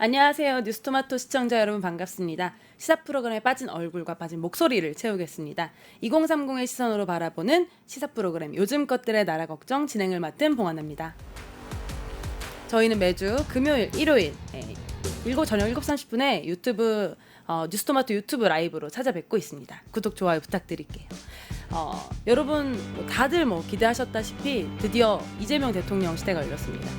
안녕하세요. 뉴스토마토 시청자 여러분 반갑습니다. 시사 프로그램에 빠진 얼굴과 빠진 목소리를 채우겠습니다. 2030의 시선으로 바라보는 시사 프로그램 요즘 것들의 나라 걱정 진행을 맡은 봉하나입니다. 저희는 매주 금요일, 일요일 저녁 7시 30분에 유튜브 뉴스토마토 유튜브 라이브로 찾아뵙고 있습니다. 구독, 좋아요 부탁드릴게요. 여러분 다들 기대하셨다시피 드디어 이재명 대통령 시대가 열렸습니다.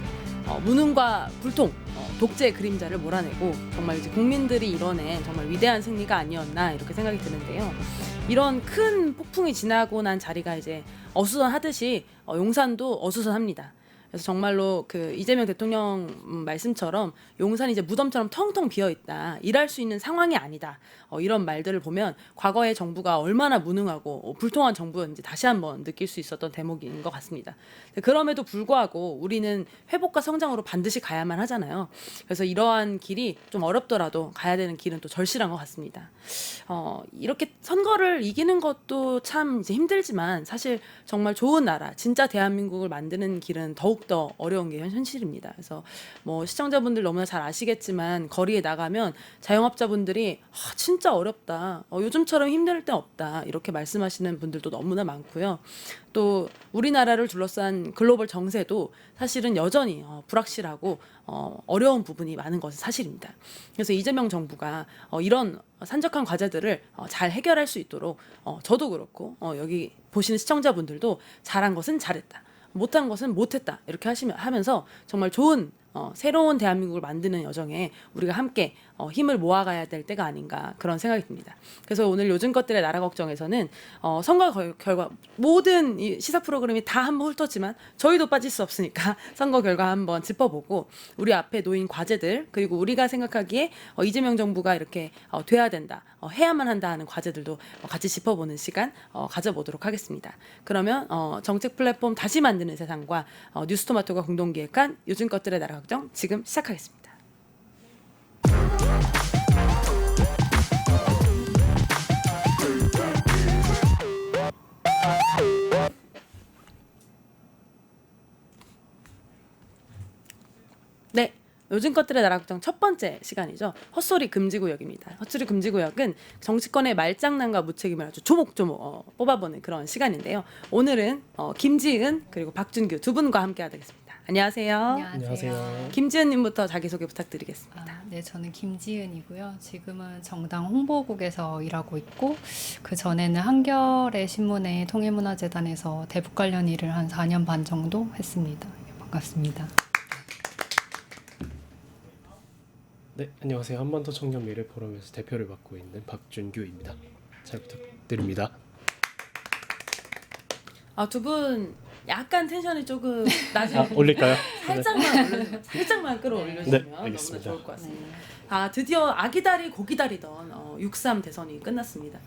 무능과 불통, 독재의 그림자를 몰아내고 정말 이제 국민들이 이뤄낸 정말 위대한 승리가 아니었나 이렇게 생각이 드는데요. 이런 큰 폭풍이 지나고 난 자리가 이제 어수선하듯이 용산도 어수선합니다. 그래서 정말로 그 이재명 대통령 말씀처럼 용산이 이제 무덤처럼 텅텅 비어 있다. 일할 수 있는 상황이 아니다. 이런 말들을 보면 과거의 정부가 얼마나 무능하고 불통한 정부였는지 다시 한번 느낄 수 있었던 대목인 것 같습니다. 그럼에도 불구하고 우리는 회복과 성장으로 반드시 가야만 하잖아요. 그래서 이러한 길이 좀 어렵더라도 가야 되는 길은 또 절실한 것 같습니다. 이렇게 선거를 이기는 것도 참 이제 힘들지만 사실 정말 좋은 나라, 진짜 대한민국을 만드는 길은 더욱더 어려운 게 현실입니다. 그래서 시청자분들 너무나 잘 아시겠지만 거리에 나가면 자영업자분들이 진짜 어렵다. 요즘처럼 힘들 때 없다. 이렇게 말씀하시는 분들도 너무나 많고요. 또 우리나라를 둘러싼 글로벌 정세도 사실은 여전히 불확실하고 어려운 부분이 많은 것은 사실입니다. 그래서 이재명 정부가 이런 산적한 과제들을 잘 해결할 수 있도록 저도 그렇고 여기 보시는 시청자분들도 잘한 것은 잘했다. 못한 것은 못했다. 이렇게 하면서 정말 좋은 새로운 대한민국을 만드는 여정에 우리가 함께 힘을 모아가야 될 때가 아닌가 그런 생각이 듭니다. 그래서 오늘 요즘 것들의 나라 걱정에서는 선거 결과 모든 이 시사 프로그램이 다 한번 훑었지만 저희도 빠질 수 없으니까 선거 결과 한번 짚어보고 우리 앞에 놓인 과제들 그리고 우리가 생각하기에 이재명 정부가 이렇게 돼야 된다, 해야만 한다 하는 과제들도 같이 짚어보는 시간 가져보도록 하겠습니다. 그러면 정책 플랫폼 다시 만드는 세상과 뉴스토마토가 공동기획한 요즘 것들의 나라 걱정 지금 시작하겠습니다. 네, 요즘 것들의 나라 걱정 첫 번째 시간이죠. 헛소리 금지구역입니다. 헛소리 금지구역은 정치권의 말장난과 무책임을 아주 조목조목 뽑아보는 그런 시간인데요. 오늘은 김지은 그리고 박준규 두 분과 함께 하겠습니다. 안녕하세요. 안녕하세요. 김지은님부터 자기소개 부탁드리겠습니다. 네, 저는 김지은이고요. 지금은 정당 홍보국에서 일하고 있고 그 전에는 한겨레 신문의 통일문화재단에서 대북 관련 일을 한 4년 반 정도 했습니다. 반갑습니다. 네, 안녕하세요. 한반도 청년 미래 포럼에서 대표를 맡고 있는 박준규입니다. 잘 부탁드립니다. 두 분 약간 텐션이 조금 낮은 올릴까요? 살짝만 끌어올려주시면 네, 너무나 알겠습니다. 좋을 것 같습니다. 드디어 아기다리 고기다리던 6.3 대선이 끝났습니다.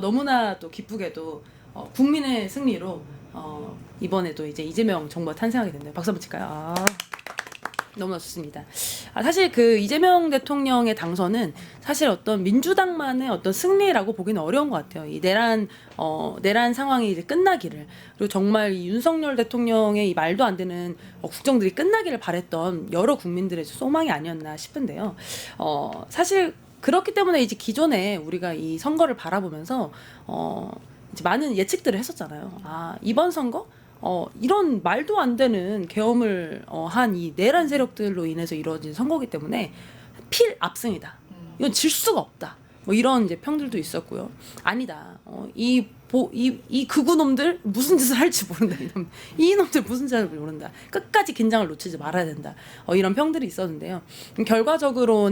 너무나 또 기쁘게도 국민의 승리로 이번에도 이제 이재명 정부가 탄생하게 됐네요. 박수 한번 칠까요? 너무나 좋습니다. 사실 그 이재명 대통령의 당선은 사실 어떤 민주당만의 어떤 승리라고 보기는 어려운 것 같아요. 이 내란 상황이 이제 끝나기를, 그리고 정말 이 윤석열 대통령의 이 말도 안 되는 국정들이 끝나기를 바랬던 여러 국민들의 소망이 아니었나 싶은데요. 사실 그렇기 때문에 이제 기존에 우리가 이 선거를 바라보면서 이제 많은 예측들을 했었잖아요. 이번 선거 이런 말도 안 되는 계엄을 한 이 내란 세력들로 인해서 이루어진 선거기 때문에 필압승이다. 이건 질 수가 없다. 이런 이제 평들도 있었고요. 아니다. 이 극우놈들 무슨 짓을 할지 모른다. 이 놈들 무슨 짓을 할지 모른다. 끝까지 긴장을 놓치지 말아야 된다. 이런 평들이 있었는데요. 결과적으로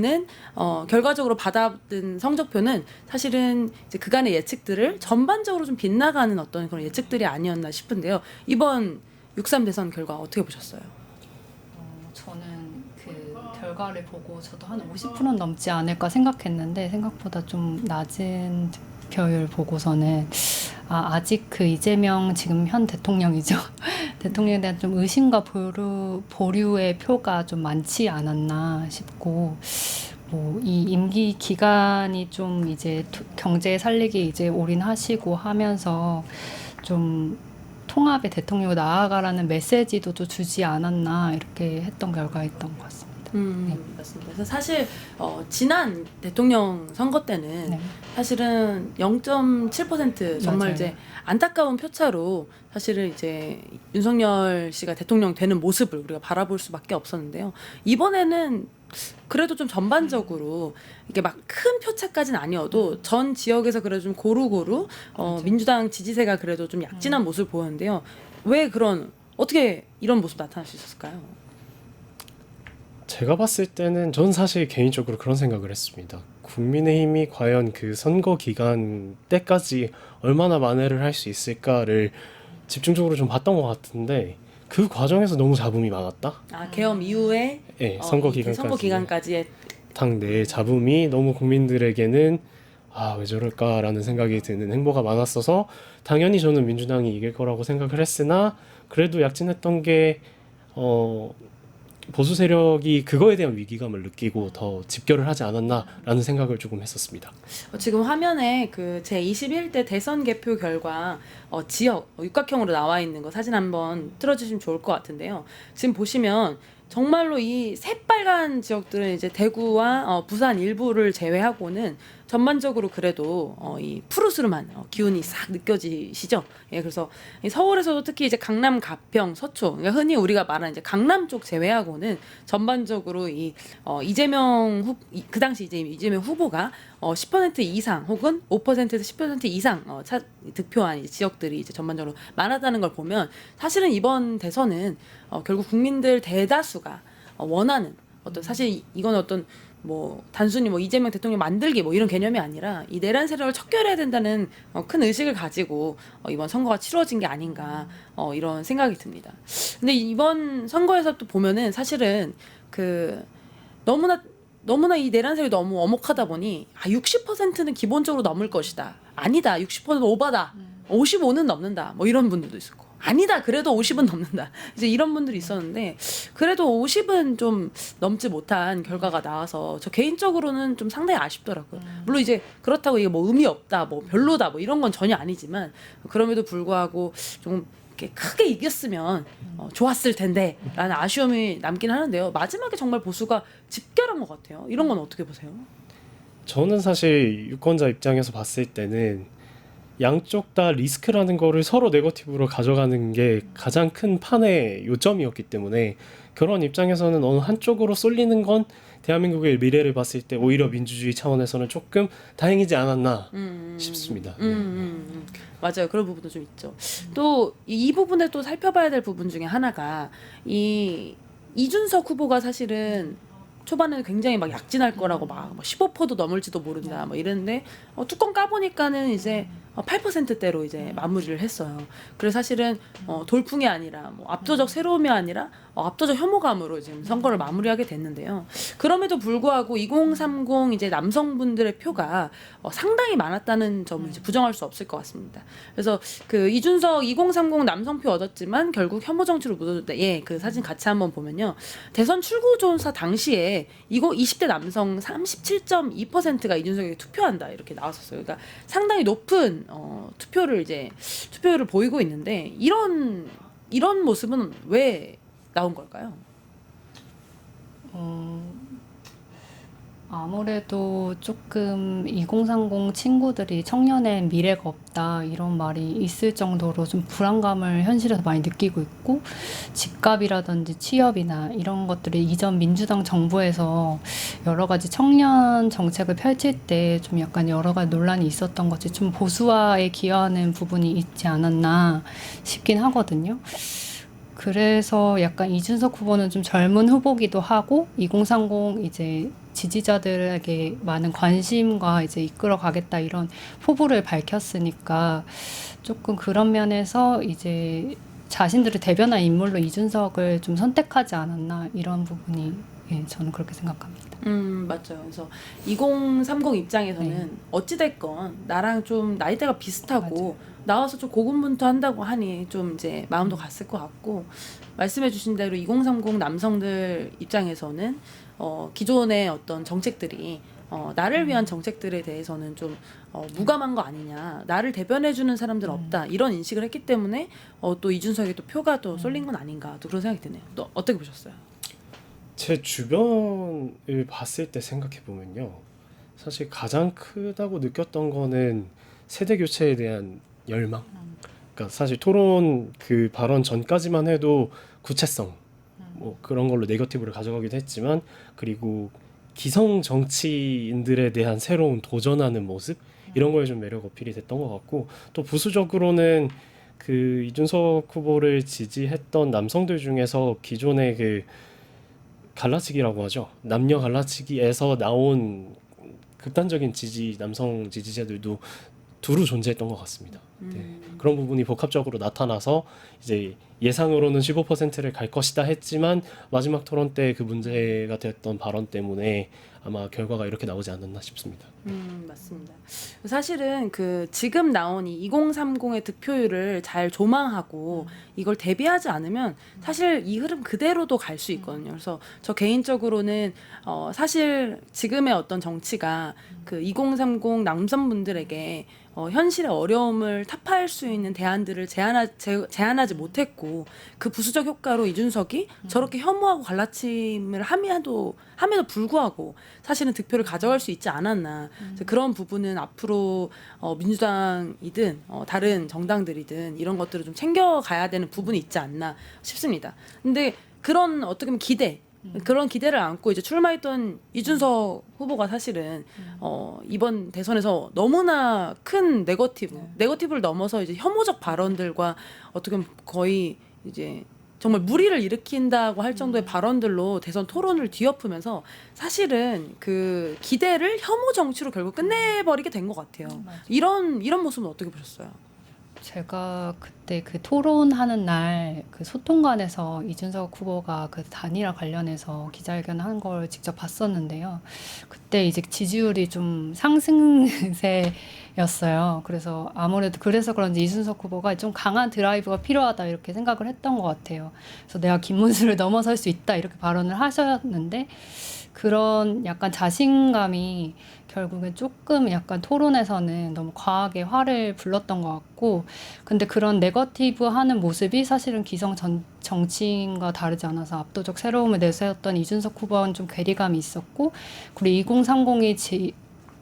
받아든 성적표는 사실은 이제 그간의 예측들을 전반적으로 좀 빗나가는 어떤 그런 예측들이 아니었나 싶은데요. 이번 6.3 대선 결과 어떻게 보셨어요? 저는 그 결과를 보고 저도 한 50%는 넘지 않을까 생각했는데 생각보다 좀 낮은 득표율 보고서는 아직 그 이재명 지금 현 대통령이죠. 대통령에 대한 좀 의심과 보류의 표가 좀 많지 않았나 싶고 이 임기 기간이 좀 이제 경제 살리기 이제 올인하시고 하면서 좀 통합의 대통령으로 나아가라는 메시지도 좀 주지 않았나 이렇게 했던 결과였던 것 같습니다. 맞습니다. 그래서 사실 지난 대통령 선거 때는 네. 사실은 0.7% 정말 맞아요. 이제 안타까운 표차로 사실은 이제 윤석열 씨가 대통령 되는 모습을 우리가 바라볼 수밖에 없었는데요. 이번에는 그래도 좀 전반적으로 이게 막 큰 표차까지는 아니어도 전 지역에서 그래도 좀 고루고루 그렇죠. 민주당 지지세가 그래도 좀 약진한 모습을 보였는데요. 왜 어떻게 이런 모습 나타날 수 있었을까요? 제가 봤을 때는 전 사실 개인적으로 그런 생각을 했습니다. 국민의힘이 과연 그 선거 기간 때까지 얼마나 만회를 할 수 있을까를 집중적으로 좀 봤던 것 같은데 그 과정에서 너무 잡음이 많았다. 계엄 이후에 네, 선거 기간까지 선거 기간까지의 당내의 잡음이 너무 국민들에게는 왜 저럴까라는 생각이 드는 행보가 많았어서 당연히 저는 민주당이 이길 거라고 생각을 했으나 그래도 약진했던 게 보수 세력이 그거에 대한 위기감을 느끼고 더 집결을 하지 않았나라는 생각을 조금 했었습니다. 지금 화면에 그 제21대 대선 개표 결과 지역 육각형으로 나와 있는 거 사진 한번 틀어주시면 좋을 것 같은데요. 지금 보시면 정말로 이 새빨간 지역들은 이제 대구와 부산 일부를 제외하고는 전반적으로 그래도 이 푸르스름한 기운이 싹 느껴지시죠? 예, 그래서 이 서울에서도 특히 이제 강남, 가평, 서초, 그러니까 흔히 우리가 말하는 이제 강남 쪽 제외하고는 전반적으로 그 당시 이제 이재명 후보가 10% 이상 혹은 5%에서 10% 이상 득표한 이 지역들이 이제 전반적으로 많았다는 걸 보면 사실은 이번 대선은 결국 국민들 대다수가 원하는 사실 이건 단순히 이재명 대통령 만들기 이런 개념이 아니라 이 내란 세력을 척결해야 된다는 큰 의식을 가지고 이번 선거가 치러진 게 아닌가 이런 생각이 듭니다. 근데 이번 선거에서 또 보면은 사실은 너무나 이 내란 세력이 너무 엄혹하다 보니 60%는 기본적으로 넘을 것이다. 아니다. 60% 오바다. 55는 넘는다. 이런 분들도 있었고. 아니다. 그래도 50은 넘는다. 이제 이런 분들이 있었는데 그래도 50은 좀 넘지 못한 결과가 나와서 저 개인적으로는 좀 상당히 아쉽더라고요. 물론 이제 그렇다고 이게 의미 없다, 별로다, 이런 건 전혀 아니지만 그럼에도 불구하고 좀 이렇게 크게 이겼으면 좋았을 텐데라는 아쉬움이 남긴 하는데요. 마지막에 정말 보수가 집결한 것 같아요. 이런 건 어떻게 보세요? 저는 사실 유권자 입장에서 봤을 때는 양쪽 다 리스크라는 거를 서로 네거티브로 가져가는 게 가장 큰 판의 요점이었기 때문에 그런 입장에서는 어느 한쪽으로 쏠리는 건 대한민국의 미래를 봤을 때 오히려 민주주의 차원에서는 조금 다행이지 않았나 싶습니다. 맞아요. 그런 부분도 좀 있죠. 또 이 부분에 또 살펴봐야 될 부분 중에 하나가 이준석 후보가 사실은 초반에는 굉장히 약진할 거라고 15%도 넘을지도 모른다 이랬는데 뚜껑 까보니까는 이제 8%대로 이제 마무리를 했어요. 그래서 사실은 돌풍이 아니라 압도적 새로움이 아니라 압도적 혐오감으로 지금 선거를 마무리하게 됐는데요. 그럼에도 불구하고 2030 이제 남성분들의 표가 상당히 많았다는 점을 이제 부정할 수 없을 것 같습니다. 그래서 그 이준석 2030 남성표 얻었지만 결국 혐오 정치로 묻어졌다. 그 사진 같이 한번 보면요. 대선 출구조사 당시에 20대 남성 37.2%가 이준석에게 투표한다 이렇게 나왔었어요. 그러니까 상당히 높은 투표율을 보이고 있는데 이런 모습은 왜 나온 걸까요? 아무래도 조금 2030 친구들이 청년의 미래가 없다 이런 말이 있을 정도로 좀 불안감을 현실에서 많이 느끼고 있고 집값이라든지 취업이나 이런 것들이 이전 민주당 정부에서 여러 가지 청년 정책을 펼칠 때 좀 약간 여러 가지 논란이 있었던 것이 좀 보수화에 기여하는 부분이 있지 않았나 싶긴 하거든요. 그래서 약간 이준석 후보는 좀 젊은 후보기도 하고 2030 이제 지지자들에게 많은 관심과 이제 이끌어 가겠다 이런 포부를 밝혔으니까 조금 그런 면에서 이제 자신들을 대변한 인물로 이준석을 좀 선택하지 않았나 이런 부분이 저는 그렇게 생각합니다. 맞죠. 그래서 2030 입장에서는 어찌됐건 나랑 좀 나이대가 비슷하고 나와서 좀 고군분투한다고 하니 좀 이제 마음도 갔을 것 같고 말씀해주신 대로 2030 남성들 입장에서는 기존의 어떤 정책들이 나를 위한 정책들에 대해서는 좀 무감한 거 아니냐, 나를 대변해주는 사람들 없다 이런 인식을 했기 때문에 또 이준석의 또 표가 또 쏠린 건 아닌가 또 그런 생각이 드네요. 또 어떻게 보셨어요? 제 주변을 봤을 때 생각해 보면요. 사실 가장 크다고 느꼈던 거는 세대 교체에 대한 열망. 그러니까 사실 토론 그 발언 전까지만 해도 구체성 뭐 그런 걸로 네거티브를 가져가기도 했지만 그리고 기성 정치인들에 대한 새로운 도전하는 모습 이런 거에 좀 매력 어필이 됐던 것 같고 또 부수적으로는 그 이준석 후보를 지지했던 남성들 중에서 기존의 그 갈라치기라고 하죠. 남녀 갈라치기에서 나온 극단적인 지지 남성 지지자들도 두루 존재했던 것 같습니다. 네. 그런 부분이 복합적으로 나타나서 이제 예상으로는 15%를 갈 것이다 했지만 마지막 토론 때 그 문제가 됐던 발언 때문에 아마 결과가 이렇게 나오지 않았나 싶습니다. 맞습니다. 사실은 그 지금 나온 이 2030의 득표율을 잘 조망하고 이걸 대비하지 않으면 사실 이 흐름 그대로도 갈 수 있거든요. 그래서 저 개인적으로는 사실 지금의 어떤 정치가 그 2030 남성분들에게 현실의 어려움을 타파할 수 있는 대안들을 제안하지 못했고 그 부수적 효과로 이준석이 저렇게 혐오하고 갈라침을 함에도 불구하고 사실은 득표를 가져갈 수 있지 않았나. 그래서 그런 부분은 앞으로 민주당이든 다른 정당들이든 이런 것들을 좀 챙겨가야 되는 부분이 있지 않나 싶습니다. 근데 그런 어떻게 보면 그런 기대를 안고 이제 출마했던 이준석 후보가 사실은 이번 대선에서 너무나 큰 네거티브를 넘어서 이제 혐오적 발언들과 어떻게 보면 거의 이제 정말 무리를 일으킨다고 할 정도의 발언들로 대선 토론을 뒤엎으면서 사실은 그 기대를 혐오 정치로 결국 끝내버리게 된 것 같아요. 이런 모습은 어떻게 보셨어요? 제가 그때 그 토론하는 날 그 소통관에서 이준석 후보가 그 단일화 관련해서 기자회견 한 걸 직접 봤었는데요. 그때 이제 지지율이 좀 상승세였어요. 그래서 아무래도 그래서 그런지 이준석 후보가 좀 강한 드라이브가 필요하다 이렇게 생각을 했던 것 같아요. 그래서 내가 김문수를 넘어설 수 있다 이렇게 발언을 하셨는데 그런 약간 자신감이 결국엔 조금 약간 토론에서는 너무 과하게 화를 불렀던 것 같고 근데 그런 네거티브 하는 모습이 사실은 기성 정치인과 다르지 않아서 압도적 새로움을 내세웠던 이준석 후보와는 좀 괴리감이 있었고 그리고 2030이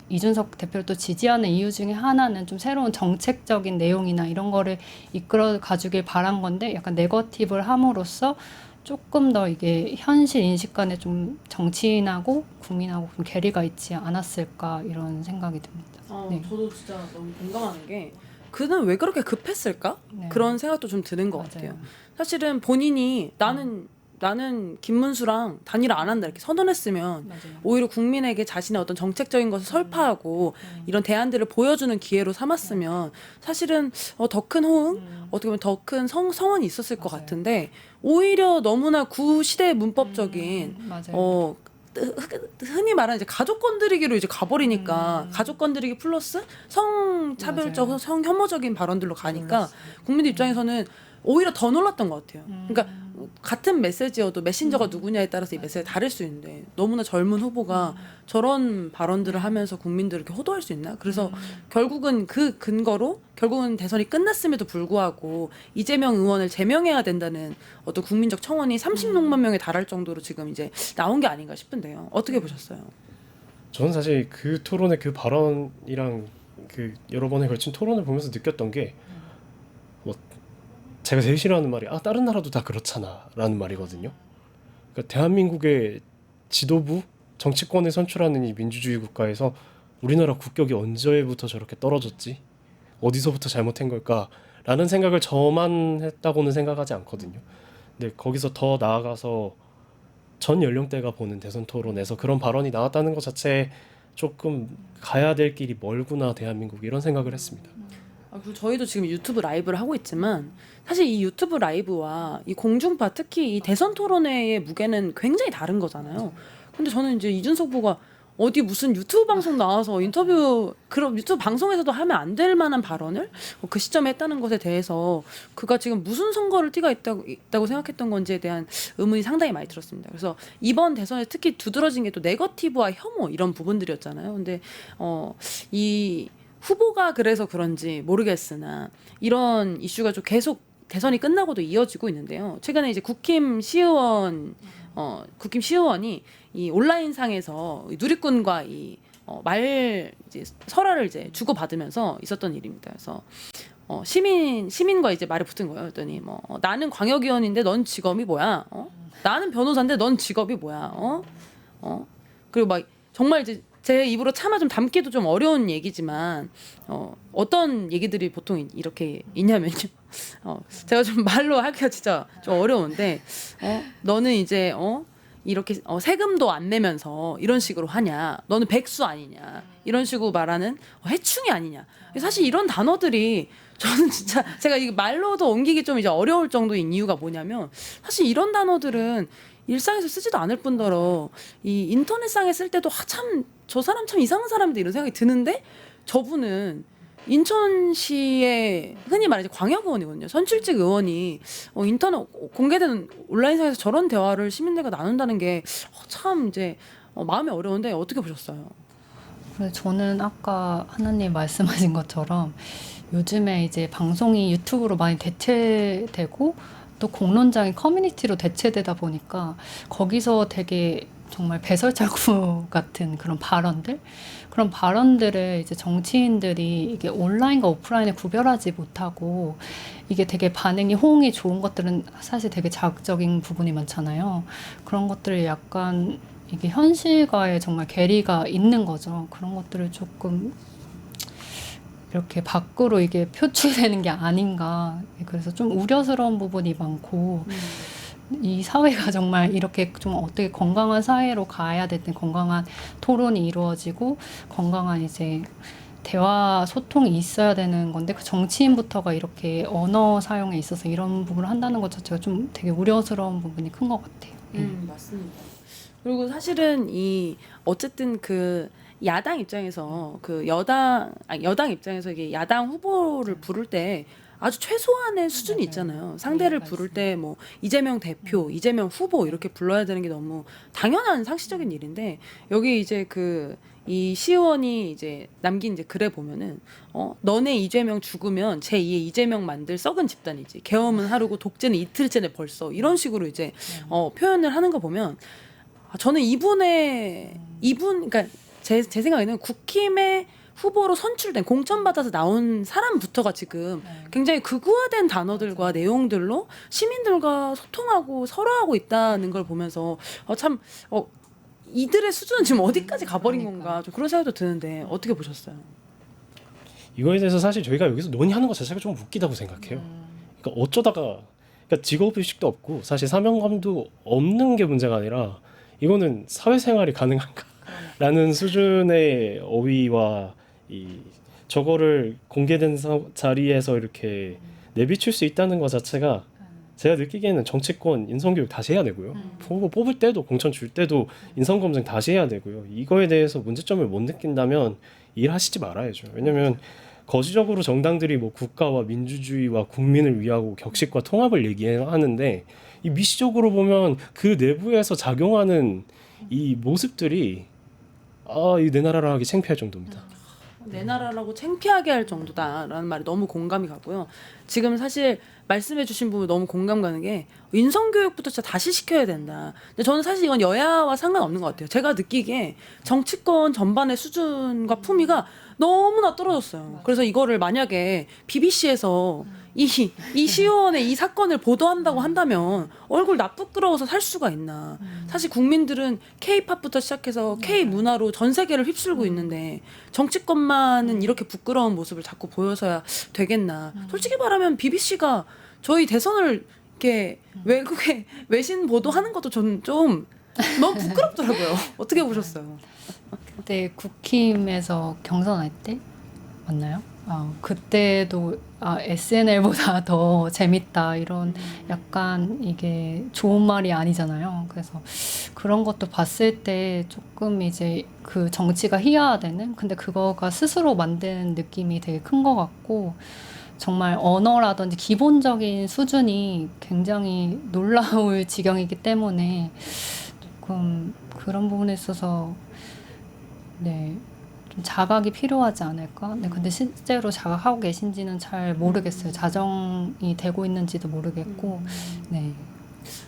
이준석 대표를 또 지지하는 이유 중에 하나는 좀 새로운 정책적인 내용이나 이런 거를 이끌어 가주길 바란 건데 약간 네거티브를 함으로써 조금 더 이게 현실 인식 간에 좀 정치인하고 국민하고 좀 괴리가 있지 않았을까 이런 생각이 듭니다. 네. 저도 진짜 너무 공감하는 게 그는 왜 그렇게 급했을까? 네. 그런 생각도 좀 드는 것 맞아요. 같아요. 사실은 본인이 나는 김문수랑 단일화 안 한다 이렇게 선언했으면 맞아요. 오히려 국민에게 자신의 어떤 정책적인 것을 설파하고 이런 대안들을 보여주는 기회로 삼았으면 사실은 더 큰 호응, 어떻게 보면 더 큰 성원이 있었을 것 맞아요. 같은데 오히려 너무나 구시대 문법적인 맞아요. 흔히 말하는 이제 가족 건드리기로 이제 가버리니까 가족 건드리기 플러스 성차별적, 맞아요. 성혐오적인 발언들로 가니까 국민들 입장에서는 오히려 더 놀랐던 것 같아요. 그러니까 같은 메시지여도 메신저가 누구냐에 따라서 이 메시지가 다를 수 있는데 너무나 젊은 후보가 저런 발언들을 하면서 국민들을 이렇게 호도할 수 있나? 그래서 결국은 그 근거로 결국은 대선이 끝났음에도 불구하고 이재명 의원을 제명해야 된다는 어떤 국민적 청원이 36만 명에 달할 정도로 지금 이제 나온 게 아닌가 싶은데요. 어떻게 보셨어요? 저는 사실 그 토론의 그 발언이랑 그 여러 번에 걸친 토론을 보면서 느꼈던 게 뭐 제가 제일 싫어하는 말이 다른 나라도 다 그렇잖아라는 말이거든요. 그러니까 대한민국의 지도부 정치권을 선출하는 이 민주주의 국가에서 우리나라 국격이 언제부터 저렇게 떨어졌지? 어디서부터 잘못한 걸까라는 생각을 저만 했다고는 생각하지 않거든요. 근데 거기서 더 나아가서 전 연령대가 보는 대선 토론에서 그런 발언이 나왔다는 것 자체에 조금 가야 될 길이 멀구나 대한민국 이런 생각을 했습니다. 그리고 저희도 지금 유튜브 라이브를 하고 있지만 사실 이 유튜브 라이브와 이 공중파 특히 이 대선 토론회의 무게는 굉장히 다른 거잖아요. 근데 저는 이제 이준석 후보가 어디 무슨 유튜브 방송 나와서 그런 유튜브 방송에서도 하면 안 될 만한 발언을 그 시점에 했다는 것에 대해서 그가 지금 무슨 선거를 띠가 있다고 생각했던 건지에 대한 의문이 상당히 많이 들었습니다. 그래서 이번 대선에 특히 두드러진 게 또 네거티브와 혐오 이런 부분들이었잖아요. 근데 이 후보가 그래서 그런지 모르겠으나 이런 이슈가 좀 계속 대선이 끝나고도 이어지고 있는데요. 최근에 이제 국힘 시의원 국힘 시의원이 이 온라인상에서 누리꾼과 말 이제 설화를 이제 주고 받으면서 있었던 일입니다. 그래서 시민과 이제 말이 붙은 거예요. 그랬더니 나는 광역위원인데 넌 직업이 뭐야? 나는 변호사인데 넌 직업이 뭐야? 그리고 막 정말 이제 제 입으로 차마 좀 담기도 좀 어려운 얘기지만 어떤 얘기들이 보통 이렇게 있냐면요. 제가 좀 말로 하기가 진짜 좀 어려운데 너는 이제 이렇게 세금도 안 내면서 이런 식으로 하냐? 너는 백수 아니냐? 이런 식으로 말하는 해충이 아니냐? 사실 이런 단어들이 저는 진짜 제가 이 말로도 옮기기 좀 이제 어려울 정도인 이유가 뭐냐면 사실 이런 단어들은 일상에서 쓰지도 않을 뿐더러 이 인터넷상에 쓸 때도 참 저 사람 참 이상한 사람인데 이런 생각이 드는데 저분은 인천시의 흔히 말하는 광역의원이거든요. 선출직 의원이 인터넷 공개된 온라인상에서 저런 대화를 시민들과 나눈다는 게 참 이제 마음이 어려운데 어떻게 보셨어요? 그래서 저는 아까 하나님 말씀하신 것처럼 요즘에 이제 방송이 유튜브로 많이 대체되고 또 공론장이 커뮤니티로 대체되다 보니까 거기서 되게 정말 배설자구 같은 그런 발언들을 이제 정치인들이 이게 온라인과 오프라인을 구별하지 못하고 이게 되게 반응이 호응이 좋은 것들은 사실 되게 자극적인 부분이 많잖아요. 그런 것들을 약간 이게 현실과의 정말 괴리가 있는 거죠. 그런 것들을 조금 이렇게 밖으로 이게 표출되는 게 아닌가. 그래서 좀 우려스러운 부분이 많고 이 사회가 정말 이렇게 좀 어떻게 건강한 사회로 가야 될 때 건강한 토론이 이루어지고 건강한 이제 대화 소통이 있어야 되는 건데 그 정치인부터가 이렇게 언어 사용에 있어서 이런 부분을 한다는 것 자체가 좀 되게 우려스러운 부분이 큰 것 같아요. 맞습니다. 그리고 사실은 어쨌든 그 야당 입장에서 그 여당 입장에서 이게 야당 후보를 부를 때 아주 최소한의 수준이 있잖아요. 상대를 부를 때 뭐 이재명 대표, 이재명 후보 이렇게 불러야 되는 게 너무 당연한 상식적인 일인데 여기 이제 이 시의원이 이제 남긴 이제 글에 보면은 너네 이재명 죽으면 제2의 이재명 만들 썩은 집단이지. 계엄은 하루고 독재는 이틀째네 벌써. 이런 식으로 이제 표현을 하는 거 보면 저는 그러니까 제 생각에는 국힘의 후보로 선출된 공천받아서 나온 사람부터가 지금 굉장히 극우화된 단어들과 내용들로 시민들과 소통하고 설화하고 있다는 걸 보면서 참 이들의 수준은 지금 어디까지 가버린 건가 좀 그런 생각도 드는데 어떻게 보셨어요? 이거에 대해서 사실 저희가 여기서 논의하는 것 자체가 좀 웃기다고 생각해요. 그러니까 어쩌다가 그러니까 직업의식도 없고 사실 사명감도 없는 게 문제가 아니라 이거는 사회생활이 가능한가라는 수준의 어휘와 저거를 공개된 자리에서 이렇게 내비칠 수 있다는 것 자체가 제가 느끼기에는 정치권 인성교육 다시 해야 되고요. 후보 뽑을 때도 공천 줄 때도 인성검증 다시 해야 되고요. 이거에 대해서 문제점을 못 느낀다면 일하시지 말아야죠. 왜냐하면 거시적으로 정당들이 뭐 국가와 민주주의와 국민을 위하고 격식과 통합을 얘기하는데 이 미시적으로 보면 그 내부에서 작용하는 이 모습들이 이 내 나라라 하기 창피할 정도입니다. 내 나라라고 창피하게 할 정도다라는 말이 너무 공감이 가고요. 지금 사실 말씀해 주신 부분 너무 공감 가는 게 인성교육부터 진짜 다시 시켜야 된다. 근데 저는 사실 이건 여야와 상관없는 것 같아요. 제가 느끼기에 정치권 전반의 수준과 품위가 너무나 떨어졌어요. 그래서 이거를 만약에 BBC에서 이 시의원의 이 사건을 보도한다고 한다면 얼굴 나쁘끄러워서 살 수가 있나. 사실 국민들은 K-팝부터 시작해서 K-문화로 전 세계를 휩쓸고 있는데 정치권만은 이렇게 부끄러운 모습을 자꾸 보여서야 되겠나. 솔직히 말하면 BBC가 저희 대선을 이렇게 외국에 외신 보도하는 것도 저는 좀 너무 부끄럽더라고요. 어떻게 보셨어요? 그때 국힘에서 경선할 때 맞나요? 그때도 SNL보다 더 재밌다 이런 약간 이게 좋은 말이 아니잖아요. 그래서 그런 것도 봤을 때 조금 이제 그 정치가 희화화되는 근데 그거가 스스로 만드는 느낌이 되게 큰 것 같고 정말 언어라든지 기본적인 수준이 굉장히 놀라울 지경이기 때문에 조금 그런 부분에 있어서 좀 자각이 필요하지 않을까? 근데 실제로 자각하고 계신지는 잘 모르겠어요. 자정이 되고 있는지도 모르겠고,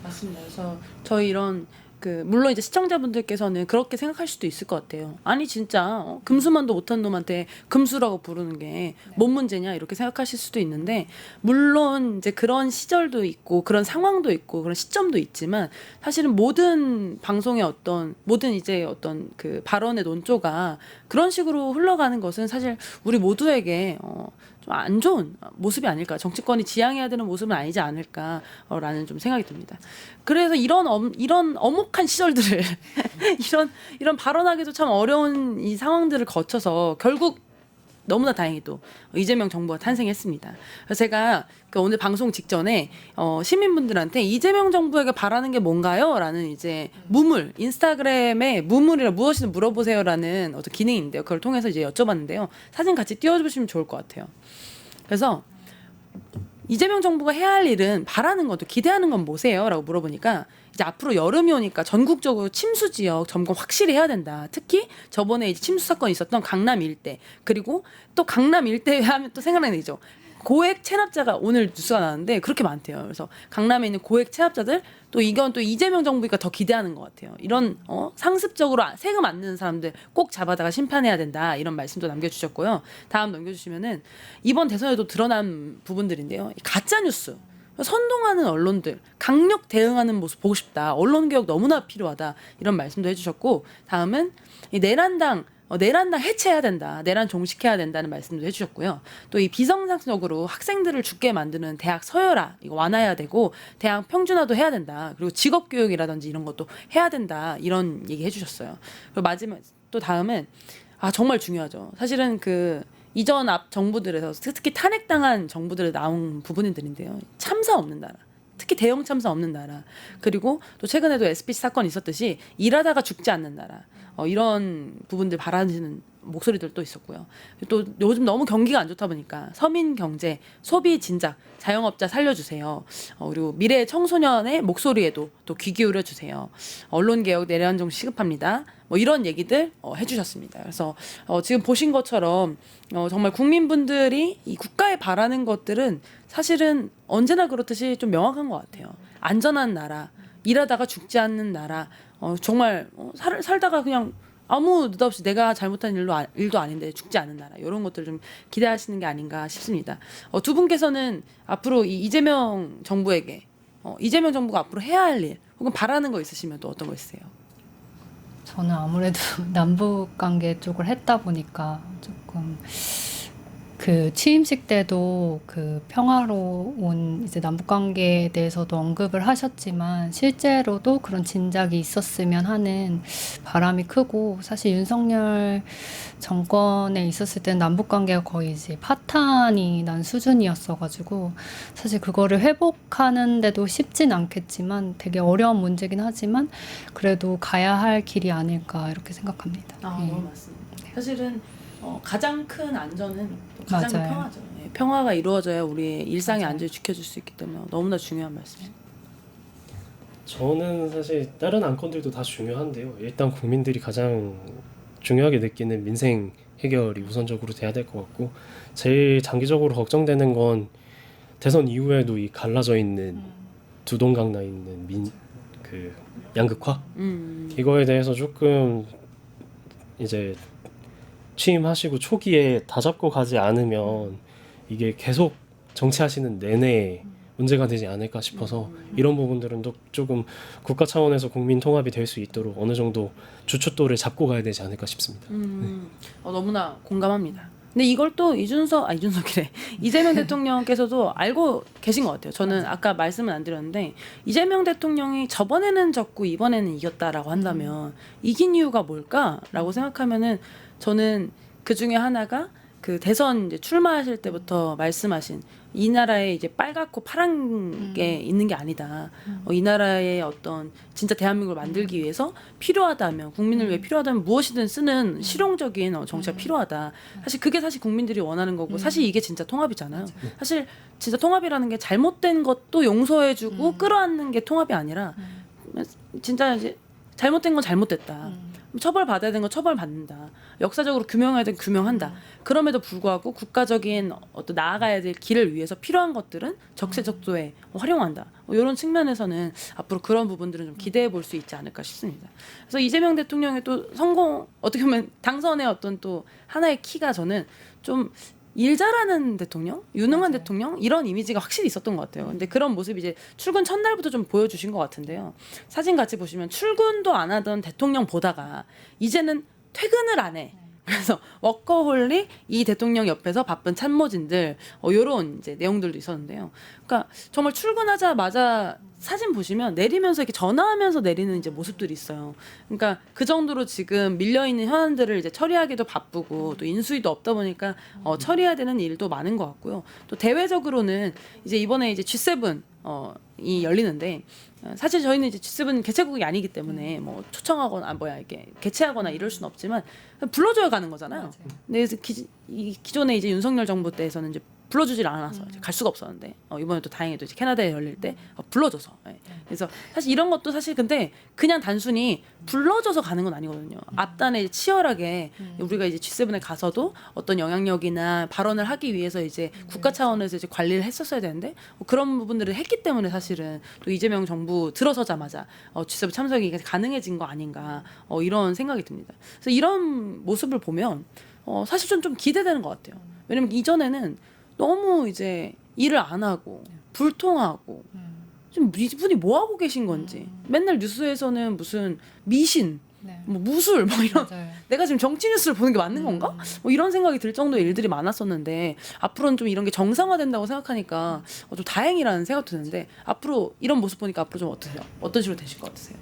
맞습니다. 그래서 저희 이런 물론 이제 시청자분들께서는 그렇게 생각할 수도 있을 것 같아요. 아니 진짜 금수만도 못한 놈한테 금수라고 부르는 게 뭔 문제냐 이렇게 생각하실 수도 있는데 물론 이제 그런 시절도 있고 그런 상황도 있고 그런 시점도 있지만 사실은 모든 방송의 모든 이제 어떤 그 발언의 논조가 그런 식으로 흘러가는 것은 사실 우리 모두에게 좀 안 좋은 모습이 아닐까. 정치권이 지향해야 되는 모습은 아니지 않을까라는 좀 생각이 듭니다. 그래서 이런 엄혹한 시절들을 이런 발언하기도 참 어려운 이 상황들을 거쳐서 결국 너무나 다행히도 이재명 정부가 탄생했습니다. 그래서 제가 오늘 방송 직전에 시민분들한테 이재명 정부에게 바라는 게 뭔가요? 라는 이제 인스타그램에 무물이라 무엇이든 물어보세요라는 어떤 기능이 있는데요. 그걸 통해서 이제 여쭤봤는데요. 사진 같이 띄워주시면 좋을 것 같아요. 그래서 이재명 정부가 해야 할 일은 바라는 것도 기대하는 건 뭐세요? 라고 물어보니까 이제 앞으로 여름이 오니까 전국적으로 침수 지역 점검 확실히 해야 된다. 특히 저번에 이제 침수 사건이 있었던 강남 일대 그리고 또 강남 일대 하면 또 생각나는 얘기죠. 고액 체납자가 오늘 뉴스가 나왔는데 그렇게 많대요. 그래서 강남에 있는 고액 체납자들 또 이건 또 이재명 정부니까 더 기대하는 것 같아요. 이런 상습적으로 세금 안 내는 사람들 꼭 잡아다가 심판해야 된다. 이런 말씀도 남겨주셨고요. 다음 넘겨주시면은 이번 대선에도 드러난 부분들인데요. 가짜 뉴스. 선동하는 언론들 강력 대응하는 모습 보고 싶다. 언론 개혁 너무나 필요하다. 이런 말씀도 해주셨고 다음은 이 내란당 해체해야 된다. 내란 종식해야 된다는 말씀도 해주셨고요. 또 이 비정상적으로 학생들을 죽게 만드는 대학 서열화 이거 완화해야 되고 대학 평준화도 해야 된다. 그리고 직업 교육이라든지 이런 것도 해야 된다. 이런 얘기 해주셨어요. 그리고 마지막 또 다음은 정말 중요하죠. 사실은 이전 앞 정부들에서 특히 탄핵당한 정부들에 나온 부분들인데요. 참사 없는 나라. 특히 대형 참사 없는 나라. 그리고 또 최근에도 SPC 사건이 있었듯이 일하다가 죽지 않는 나라. 이런 부분들 바라는 목소리들도 있었고요. 또 요즘 너무 경기가 안 좋다 보니까 서민 경제, 소비 진작, 자영업자 살려주세요. 그리고 미래 청소년의 목소리에도 또 귀 기울여 주세요. 언론 개혁 내란 종 시급합니다. 이런 얘기들 해주셨습니다. 그래서 지금 보신 것처럼 정말 국민분들이 이 국가에 바라는 것들은 사실은 언제나 그렇듯이 좀 명확한 것 같아요. 안전한 나라, 일하다가 죽지 않는 나라, 정말 살다가 그냥 아무 느닷없이 내가 잘못한 일도 아닌데 죽지 않은 나라 이런 것들을 좀 기대하시는 게 아닌가 싶습니다. 두 분께서는 앞으로 이 이재명 정부에게 이재명 정부가 앞으로 해야 할 일 혹은 바라는 거 있으시면 또 어떤 거 있으세요? 저는 아무래도 남북 관계 쪽을 했다 보니까 조금 취임식 때도 평화로운 이제 남북 관계에 대해서도 언급을 하셨지만 실제로도 그런 진작이 있었으면 하는 바람이 크고 사실 윤석열 정권에 있었을 때는 남북 관계가 거의 이제 파탄이 난 수준이었어가지고 사실 그거를 회복하는데도 쉽진 않겠지만 되게 어려운 문제긴 하지만 그래도 가야 할 길이 아닐까 이렇게 생각합니다. 너무 맞습니다. 사실은 가장 큰 안전은 또 가장 큰 맞아요. 평화죠. 평화가 이루어져야 우리의 일상의 안전을 지켜줄 수 있기 때문에 너무나 중요한 말씀입니다. 저는 사실 다른 안건들도 다 중요한데요. 일단 국민들이 가장 중요하게 느끼는 민생 해결이 우선적으로 돼야 될 것 같고 제일 장기적으로 걱정되는 건 대선 이후에도 이 갈라져 있는 두 동강 나 있는 양극화 이거에 대해서 조금 이제 취임하시고 초기에 다 잡고 가지 않으면 이게 계속 정치하시는 내내 문제가 되지 않을까 싶어서 이런 부분들은 또 조금 국가 차원에서 국민 통합이 될 수 있도록 어느 정도 주춧돌을 잡고 가야 되지 않을까 싶습니다. 너무나 공감합니다. 근데 이걸 또 이준석이래. 이재명 대통령께서도 알고 계신 것 같아요. 저는 아까 말씀은 안 드렸는데 이재명 대통령이 저번에는 졌고 이번에는 이겼다라고 한다면 이긴 이유가 뭘까라고 생각하면은 저는 그 중에 하나가 대선 이제 출마하실 때부터 말씀하신 이 나라에 이제 빨갛고 파란 게 있는 게 아니다. 이 나라의 어떤 진짜 대한민국을 만들기 위해서 필요하다면 국민을 위해 필요하다면 무엇이든 쓰는 실용적인 정치가 필요하다. 사실 그게 국민들이 원하는 거고 사실 이게 진짜 통합이잖아요. 사실 진짜 통합이라는 게 잘못된 것도 용서해주고 끌어안는 게 통합이 아니라 진짜 이제 잘못된 건 잘못됐다. 처벌받아야 되는 건 처벌받는다. 역사적으로 규명해야 되는 규명한다. 그럼에도 불구하고 국가적인 어떤 나아가야 될 길을 위해서 필요한 것들은 적재적소에 활용한다. 이런 측면에서는 앞으로 그런 부분들은 좀 기대해 볼 수 있지 않을까 싶습니다. 그래서 이재명 대통령의 또 성공, 어떻게 보면 당선의 어떤 또 하나의 키가 저는 좀 일 잘하는 대통령, 유능한 맞아요. 대통령 이런 이미지가 확실히 있었던 것 같아요. 근데 그런 모습이 이제 출근 첫날부터 좀 보여주신 것 같은데요. 사진 같이 보시면 출근도 안 하던 대통령 보다가 이제는 퇴근을 안 해. 그래서 워커홀릭 이 대통령 옆에서 바쁜 참모진들 요런 이제 내용들도 있었는데요. 그러니까 정말 출근하자마자 사진 보시면 내리면서 이렇게 전화하면서 내리는 이제 모습들이 있어요. 그러니까 그 정도로 지금 밀려 있는 현안들을 이제 처리하기도 바쁘고 또 인수위도 없다 보니까 처리해야 되는 일도 많은 것 같고요. 또 대외적으로는 이제 이번에 이제 G7 이 열리는데 사실 저희는 이제 G7 개최국이 아니기 때문에 뭐 초청하거나 이게 개최하거나 이럴 수는 없지만 불러줘야 가는 거잖아요. 맞아요. 근데 그래서 기존에 이제 윤석열 정부 때에서는 이제 불러주질 않아서 이제 갈 수가 없었는데 이번에 또 다행히 또 이제 캐나다에 열릴 때 불러줘서 그래서 사실 이런 것도 사실 근데 그냥 단순히 불러줘서 가는 건 아니거든요. 앞단에 치열하게 우리가 이제 G7에 가서도 어떤 영향력이나 발언을 하기 위해서 이제 국가 차원에서 이제 관리를 했었어야 되는데 그런 부분들을 했기 때문에 사실은 또 이재명 정부 들어서자마자 G7 참석이 가능해진 거 아닌가 이런 생각이 듭니다. 그래서 이런 모습을 보면 사실 좀 기대되는 것 같아요. 왜냐면 이전에는 너무 이제 일을 안 하고 불통하고 좀 이분이 뭐 하고 계신 건지 맨날 뉴스에서는 무슨 미신 네. 뭐 무술 뭐 이런 맞아요. 내가 지금 정치 뉴스를 보는 게 맞는 건가? 뭐 이런 생각이 들 정도의 일들이 많았었는데 앞으로는 좀 이런 게 정상화된다고 생각하니까 좀 다행이라는 생각도 드는데 앞으로 이런 모습 보니까 앞으로 좀 어떠세요? 어떤 식으로 되실 것 같으세요?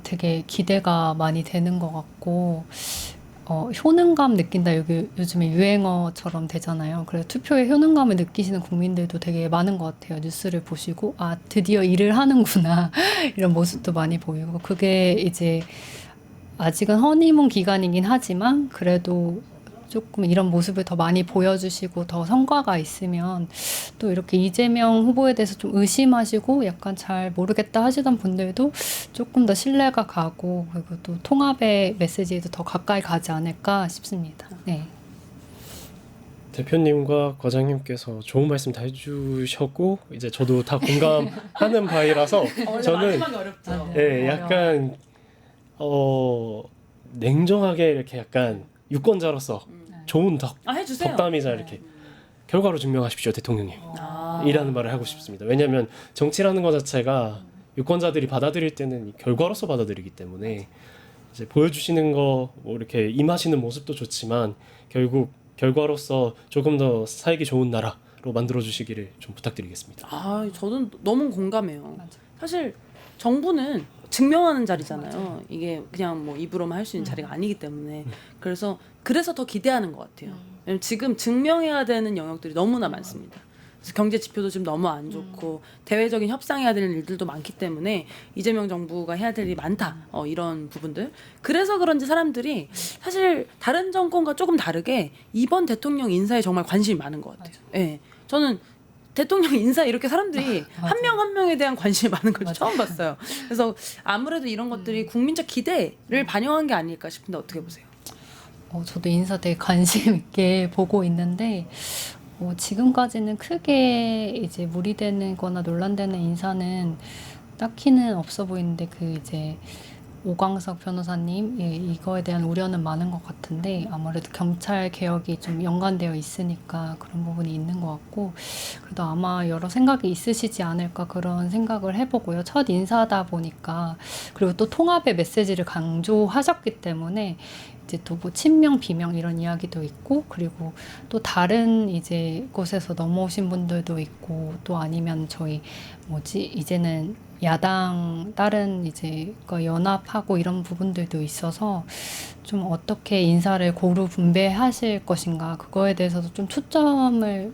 되게 기대가 많이 되는 것 같고 효능감 느낀다 여기 요즘에 유행어처럼 되잖아요. 그래서 투표에 효능감을 느끼시는 국민들도 되게 많은 것 같아요. 뉴스를 보시고 드디어 일을 하는구나 이런 모습도 많이 보이고 그게 이제 아직은 허니문 기간이긴 하지만 그래도 조금 이런 모습을 더 많이 보여주시고 더 성과가 있으면 또 이렇게 이재명 후보에 대해서 좀 의심하시고 약간 잘 모르겠다 하시던 분들도 조금 더 신뢰가 가고 그리고 또 통합의 메시지에도 더 가까이 가지 않을까 싶습니다. 네. 대표님과 과장님께서 좋은 말씀 다 해주셨고 이제 저도 다 공감하는 바이라서 저는 어렵죠. 네, 약간 냉정하게 이렇게 약간 유권자로서 좋은 해주세요. 덕담이자 이렇게 결과로 증명하십시오 대통령님 이라는 말을 하고 싶습니다. 왜냐하면 정치라는 것 자체가 유권자들이 받아들일 때는 결과로서 받아들이기 때문에 이제 보여주시는 거 뭐 이렇게 임하시는 모습도 좋지만 결국 결과로서 조금 더 살기 좋은 나라로 만들어 주시기를 좀 부탁드리겠습니다. 저는 너무 공감해요. 맞아. 사실 정부는 증명하는 자리잖아요. 이게 그냥 뭐 입으로만 할 수 있는 자리가 아니기 때문에 그래서 더 기대하는 것 같아요. 왜냐면 지금 증명해야 되는 영역들이 너무나 많습니다. 그래서 경제 지표도 지금 너무 안 좋고 대외적인 협상해야 되는 일들도 많기 때문에 이재명 정부가 해야 될 일이 많다. 이런 부분들. 그래서 그런지 사람들이 사실 다른 정권과 조금 다르게 이번 대통령 인사에 정말 관심이 많은 것 같아요. 예. 저는 대통령 인사 이렇게 사람들이 한 명 한 명에 대한 관심이 많은 걸 처음 봤어요. 그래서 아무래도 이런 것들이 국민적 기대를 반영한 게 아닐까 싶은데 어떻게 보세요? 저도 인사 되게 관심 있게 보고 있는데 지금까지는 크게 이제 무리되는 거나 논란되는 인사는 딱히는 없어 보이는데 이제 오광석 변호사님 이거에 대한 우려는 많은 것 같은데 아무래도 경찰 개혁이 좀 연관되어 있으니까 그런 부분이 있는 것 같고 그래도 아마 여러 생각이 있으시지 않을까 그런 생각을 해보고요. 첫 인사다 보니까 그리고 또 통합의 메시지를 강조하셨기 때문에 이제 또 뭐 친명 비명 이런 이야기도 있고 그리고 또 다른 이제 곳에서 넘어오신 분들도 있고 또 아니면 저희 이제는 야당 다른 이제 연합하고 이런 부분들도 있어서 좀 어떻게 인사를 고루 분배하실 것인가 그거에 대해서도 좀 초점을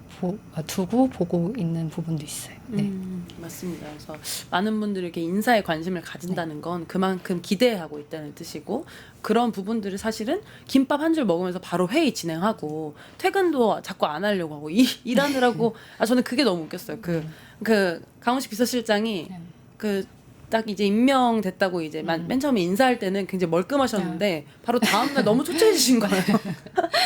두고 보고 있는 부분도 있어요. 네. 맞습니다. 그래서 많은 분들이 이렇게 인사에 관심을 가진다는 건 그만큼 기대하고 있다는 뜻이고 그런 부분들을 사실은 김밥 한 줄 먹으면서 바로 회의 진행하고 퇴근도 자꾸 안 하려고 하고 일하느라고 저는 그게 너무 웃겼어요. 그 강원식 비서실장이 딱 이제 임명됐다고 이제 맨 처음에 인사할 때는 굉장히 멀끔하셨는데 네. 바로 다음날 너무 초췌해지신 거예요.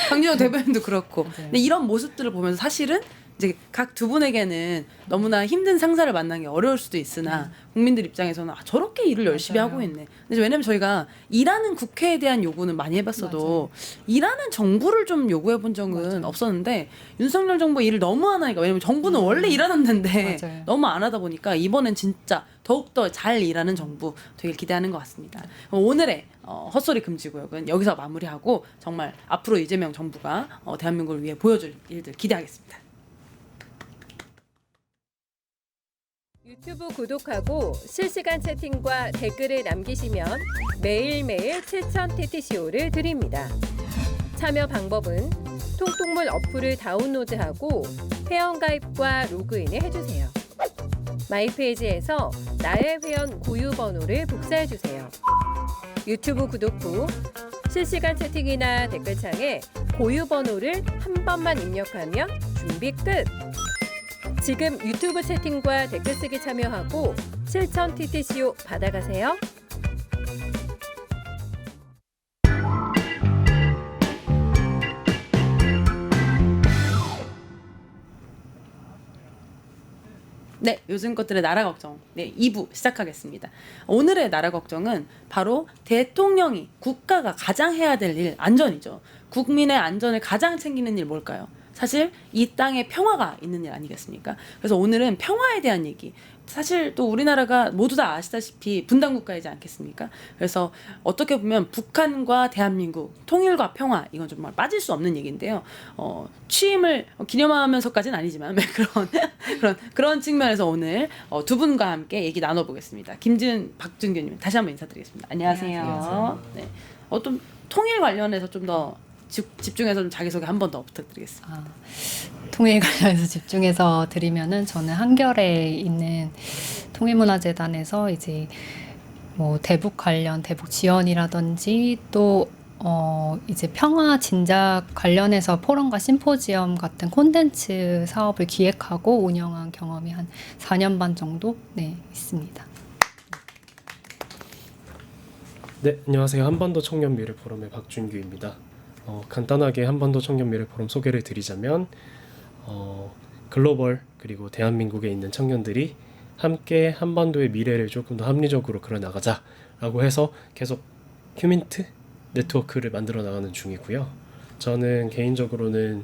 강진호 대변인도 그렇고. 맞아요. 근데 이런 모습들을 보면서 사실은 이제 각 두 분에게는 너무나 힘든 상사를 만난 게 어려울 수도 있으나 국민들 입장에서는 아, 저렇게 일을 열심히 맞아요. 하고 있네. 근데 왜냐면 저희가 일하는 국회에 대한 요구는 많이 해봤어도 일하는 정부를 좀 요구해 본 적은 맞아요. 없었는데 윤석열 정부 일을 너무 안 하니까 왜냐면 정부는 원래 일하는 데인데 맞아요. 너무 안 하다 보니까 이번엔 진짜 더욱더 잘 일하는 정부 되게 기대하는 것 같습니다. 그럼 오늘의 헛소리 금지 구역은 여기서 마무리하고 정말 앞으로 이재명 정부가 대한민국을 위해 보여줄 일들 기대하겠습니다. 유튜브 구독하고 실시간 채팅과 댓글을 남기시면 매일매일 7,000TTCO를 드립니다. 참여 방법은 통통물 어플을 다운로드하고 회원가입과 로그인을 해주세요. 마이페이지에서 나의 회원 고유 번호를 복사해주세요. 유튜브 구독 후 실시간 채팅이나 댓글창에 고유 번호를 한 번만 입력하면 준비 끝! 지금 유튜브 채팅과 댓글 쓰기 참여하고 7,000TTCO 받아가세요. 네, 요즘 것들의 나라 걱정. 네, 2부 시작하겠습니다. 오늘의 나라 걱정은 바로 대통령이 국가가 가장 해야 될 일, 안전이죠. 국민의 안전을 가장 챙기는 일 뭘까요? 사실 이 땅에 평화가 있는 일 아니겠습니까? 그래서 오늘은 평화에 대한 얘기. 사실 또 우리나라가 모두 다 아시다시피 분단 국가이지 않겠습니까? 그래서 어떻게 보면 북한과 대한민국 통일과 평화 이건 정말 빠질 수 없는 얘기인데요. 취임을 기념하면서까지는 아니지만 그런 측면에서 오늘 두 분과 함께 얘기 나눠보겠습니다. 김지은, 박준규님 다시 한번 인사드리겠습니다. 안녕하세요. 안녕하세요. 네, 좀 통일 관련해서 좀 더 집중해서 좀 자기소개 한 번 더 부탁드리겠습니다. 통일 관련해서 집중해서 드리면은 저는 한겨레에 있는 통일문화재단에서 이제 뭐 대북 관련 대북 지원이라든지 또 이제 평화 진작 관련해서 포럼과 심포지엄 같은 콘텐츠 사업을 기획하고 운영한 경험이 한 4년 반 정도 있습니다. 네, 안녕하세요. 한반도 청년 미래 포럼의 박준규입니다. 간단하게 한반도 청년 미래 포럼 소개를 드리자면 글로벌 그리고 대한민국에 있는 청년들이 함께 한반도의 미래를 조금 더 합리적으로 그려나가자라고 해서 계속 휴민트 네트워크를 만들어 나가는 중이고요. 저는 개인적으로는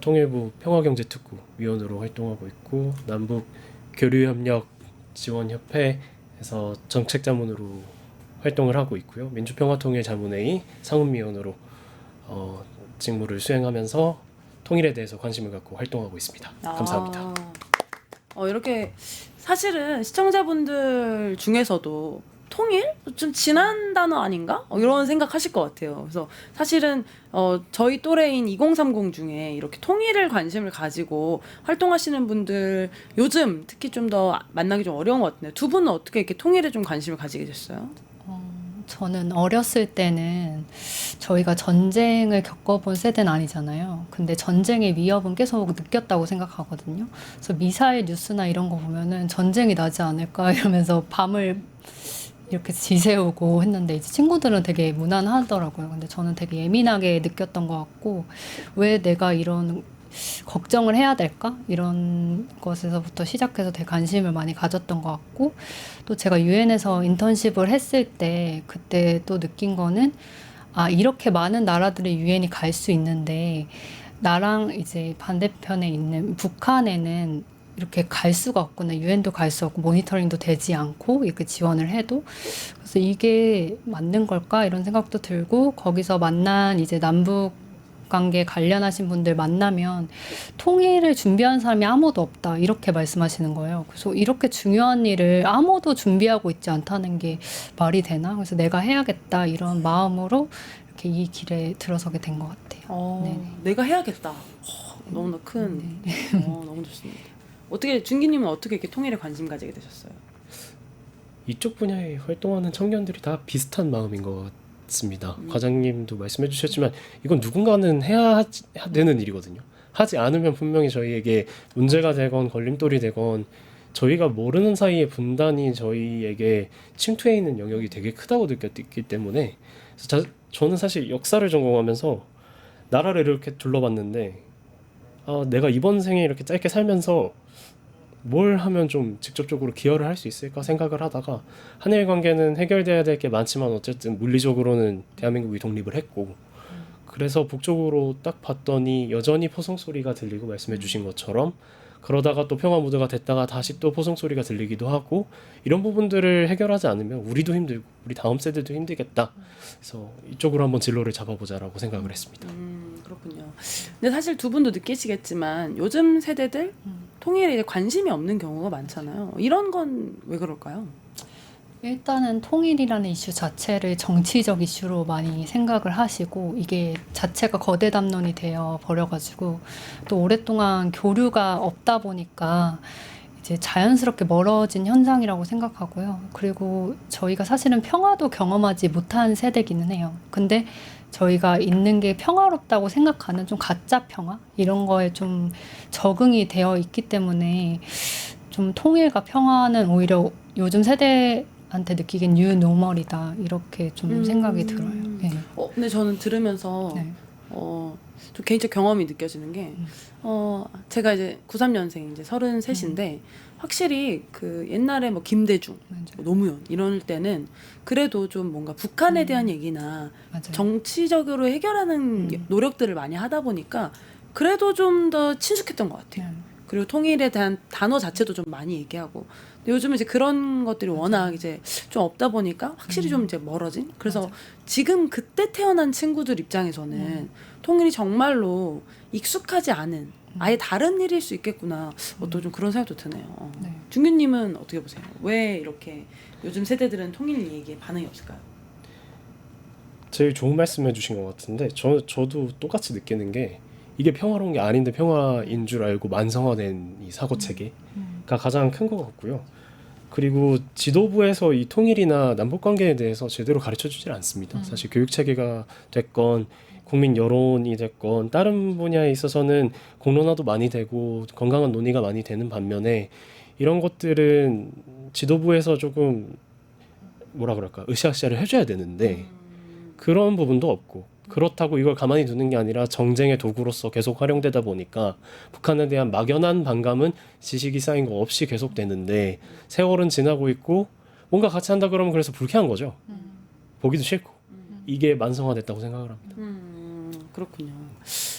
통일부 평화경제특구 위원으로 활동하고 있고 남북 교류협력 지원협회에서 정책자문으로 활동을 하고 있고요. 민주평화통일자문회의 상임위원으로 직무를 수행하면서 통일에 대해서 관심을 갖고 활동하고 있습니다. 감사합니다. 이렇게 사실은 시청자분들 중에서도 통일? 좀 지난 단어 아닌가? 이런 생각하실 것 같아요. 그래서 사실은 저희 또래인 2030 중에 이렇게 통일을 관심을 가지고 활동하시는 분들 요즘 특히 좀 더 만나기 좀 어려운 것 같은데 두 분은 어떻게 이렇게 통일에 좀 관심을 가지게 됐어요? 저는 어렸을 때는 저희가 전쟁을 겪어본 세대는 아니잖아요. 근데 전쟁의 위협은 계속 느꼈다고 생각하거든요. 그래서 미사일 뉴스나 이런 거 보면은 전쟁이 나지 않을까 이러면서 밤을 이렇게 지새우고 했는데 이제 친구들은 되게 무난하더라고요. 근데 저는 되게 예민하게 느꼈던 것 같고 왜 내가 이런 걱정을 해야 될까? 이런 것에서부터 시작해서 되게 관심을 많이 가졌던 것 같고 또 제가 유엔에서 인턴십을 했을 때 그때 또 느낀 거는 이렇게 많은 나라들의 유엔이 갈 수 있는데 나랑 이제 반대편에 있는 북한에는 이렇게 갈 수가 없구나. 유엔도 갈 수 없고 모니터링도 되지 않고 이렇게 지원을 해도 그래서 이게 맞는 걸까? 이런 생각도 들고 거기서 만난 이제 남북 관계 관련하신 분들 만나면 통일을 준비한 사람이 아무도 없다 이렇게 말씀하시는 거예요. 그래서 이렇게 중요한 일을 아무도 준비하고 있지 않다는 게 말이 되나? 그래서 내가 해야겠다 이런 마음으로 이렇게 이 길에 들어서게 된 것 같아요. 네네. 내가 해야겠다. 너무나 큰 너무 좋습니다. 어떻게 준기님은 어떻게 이렇게 통일에 관심 가지게 되셨어요? 이쪽 분야에 활동하는 청년들이 다 비슷한 마음인 것 같습니다. 과장님도 말씀해 주셨지만 이건 누군가는 해야 되는 일이거든요. 하지 않으면 분명히 저희에게 문제가 되건 걸림돌이 되건 저희가 모르는 사이에 분단이 저희에게 침투해 있는 영역이 되게 크다고 느꼈기 때문에 그래서 저는 사실 역사를 전공하면서 나라를 이렇게 둘러봤는데 내가 이번 생에 이렇게 짧게 살면서 뭘 하면 좀 직접적으로 기여를 할 수 있을까 생각을 하다가 한일 관계는 해결돼야 될 게 많지만 어쨌든 물리적으로는 대한민국이 독립을 했고 그래서 북쪽으로 딱 봤더니 여전히 포성 소리가 들리고 말씀해 주신 것처럼 그러다가 또 평화 무드가 됐다가 다시 또 포성 소리가 들리기도 하고 이런 부분들을 해결하지 않으면 우리도 힘들고 우리 다음 세대도 힘들겠다. 그래서 이쪽으로 한번 진로를 잡아보자라고 생각을 했습니다. 그렇군요. 근데 사실 두 분도 느끼시겠지만 요즘 세대들 통일에 이제 관심이 없는 경우가 많잖아요. 이런 건 왜 그럴까요? 일단은 통일이라는 이슈 자체를 정치적 이슈로 많이 생각을 하시고 이게 자체가 거대 담론이 되어 버려가지고 또 오랫동안 교류가 없다 보니까 이제 자연스럽게 멀어진 현상이라고 생각하고요. 그리고 저희가 사실은 평화도 경험하지 못한 세대기는 해요. 근데 저희가 있는 게 평화롭다고 생각하는 좀 가짜 평화 이런 거에 좀 적응이 되어 있기 때문에 좀 통일과 평화는 오히려 요즘 세대한테 느끼기엔 뉴노멀이다 이렇게 좀 생각이 들어요. 네. 근데 저는 들으면서 네. 좀 개인적 경험이 느껴지는 게 제가 이제 93년생 이제 33인데 확실히 그 옛날에 뭐 김대중, 맞아요. 뭐 노무현 이럴 때는 그래도 좀 뭔가 북한에 대한 얘기나 맞아요. 정치적으로 해결하는 노력들을 많이 하다 보니까 그래도 좀 더 친숙했던 것 같아요. 네. 그리고 통일에 대한 단어 자체도 좀 많이 얘기하고. 근데 요즘은 이제 그런 것들이 워낙 이제 좀 없다 보니까 확실히 좀 이제 멀어진. 그래서 맞아요. 지금 그때 태어난 친구들 입장에서는 통일이 정말로 익숙하지 않은 아예 다른 일일 수 있겠구나. 어떤 좀 그런 생각도 드네요. 네. 준규님은 어떻게 보세요? 왜 이렇게 요즘 세대들은 통일 얘기에 반응이 없을까요? 제일 좋은 말씀 해주신 것 같은데 저도 똑같이 느끼는 게 이게 평화로운 게 아닌데 평화인 줄 알고 만성화된 이 사고 체계가 가장 큰 것 같고요. 그리고 지도부에서 이 통일이나 남북 관계에 대해서 제대로 가르쳐 주질 않습니다. 사실 교육 체계가 됐건 국민 여론이 됐건 다른 분야에 있어서는 공론화도 많이 되고 건강한 논의가 많이 되는 반면에 이런 것들은 지도부에서 조금 뭐라 그럴까 으쌰으쌰를 해줘야 되는데 그런 부분도 없고 그렇다고 이걸 가만히 두는 게 아니라 정쟁의 도구로서 계속 활용되다 보니까 북한에 대한 막연한 반감은 지식이 쌓인 거 없이 계속되는데 세월은 지나고 있고 뭔가 같이 한다 그러면 그래서 불쾌한 거죠. 보기도 싫고 이게 만성화됐다고 생각을 합니다. 그렇군요.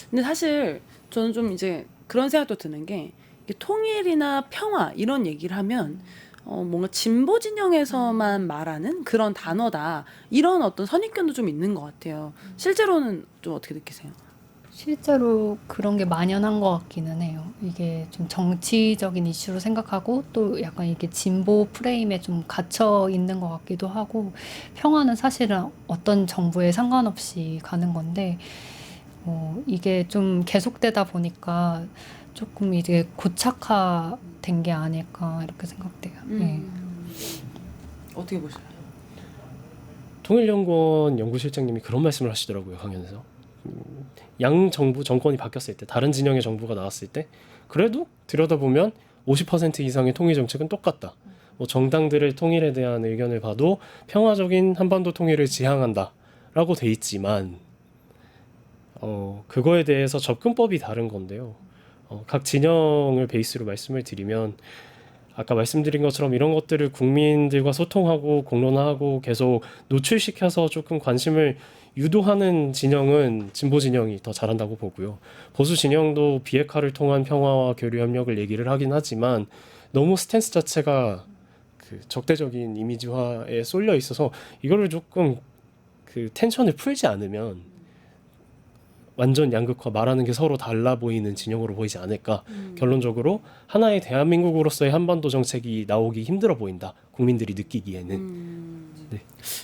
근데 사실 저는 좀 이제 그런 생각도 드는 게 이게 통일이나 평화 이런 얘기를 하면 뭔가 진보 진영에서만 말하는 그런 단어다 이런 어떤 선입견도 좀 있는 것 같아요. 실제로는 좀 어떻게 느끼세요? 실제로 그런 게 만연한 것 같기는 해요. 이게 좀 정치적인 이슈로 생각하고 또 약간 이게 진보 프레임에 좀 갇혀 있는 것 같기도 하고 평화는 사실은 어떤 정부에 상관없이 가는 건데 이게 좀 계속되다 보니까 조금 이제 고착화된 게 아닐까 이렇게 생각돼요. 네. 어떻게 보시나요? 통일연구원 연구실장님이 그런 말씀을 하시더라고요. 강연에서 양 정부 정권이 바뀌었을 때 다른 진영의 정부가 나왔을 때 그래도 들여다보면 50% 이상의 통일 정책은 똑같다. 뭐 정당들의 통일에 대한 의견을 봐도 평화적인 한반도 통일을 지향한다라고 돼 있지만 그거에 대해서 접근법이 다른 건데요. 각 진영을 베이스로 말씀을 드리면 아까 말씀드린 것처럼 이런 것들을 국민들과 소통하고 공론화하고 계속 노출시켜서 조금 관심을 유도하는 진영은 진보 진영이 더 잘한다고 보고요. 보수 진영도 비핵화를 통한 평화와 교류 협력을 얘기를 하긴 하지만 너무 스탠스 자체가 그 적대적인 이미지화에 쏠려 있어서 이거를 조금 그 텐션을 풀지 않으면 완전 양극화 말하는 게 서로 달라 보이는 진영으로 보이지 않을까. 결론적으로 하나의 대한민국으로서의 한반도 정책이 나오기 힘들어 보인다. 국민들이 느끼기에는. 네.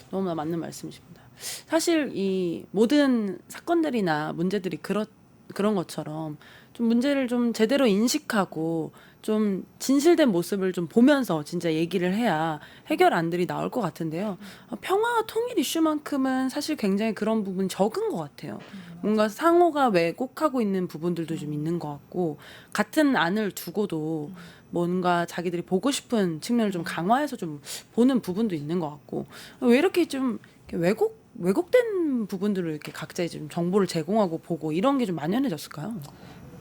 너무나 맞는 말씀이십니다. 사실 이 모든 사건들이나 문제들이 그런 것처럼 좀 문제를 좀 제대로 인식하고 좀 진실된 모습을 좀 보면서 진짜 얘기를 해야 해결안들이 나올 것 같은데요. 평화와 통일 이슈만큼은 사실 굉장히 그런 부분 적은 것 같아요. 뭔가 상호가 왜곡하고 있는 부분들도 좀 있는 것 같고, 같은 안을 두고도 뭔가 자기들이 보고 싶은 측면을 좀 강화해서 좀 보는 부분도 있는 것 같고, 왜 이렇게 좀 이렇게 왜곡된 부분들을 이렇게 각자 좀 정보를 제공하고 보고 이런 게 좀 만연해졌을까요?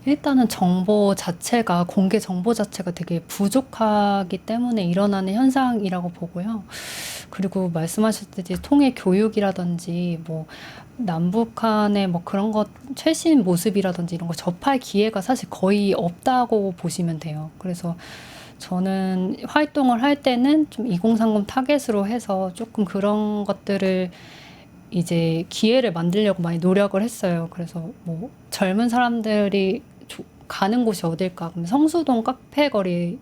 일단은 정보 자체가 공개 정보 자체가 되게 부족하기 때문에 일어나는 현상이라고 보고요. 그리고 말씀하셨듯이 통일 교육이라든지 뭐 남북한의 뭐 그런 것 최신 모습이라든지 이런 거 접할 기회가 사실 거의 없다고 보시면 돼요. 그래서 저는 활동을 할 때는 좀 2030 타겟으로 해서 조금 그런 것들을 이제 기회를 만들려고 많이 노력을 했어요. 그래서 뭐 젊은 사람들이 가는 곳이 어딜까? 그럼 성수동 카페 거리,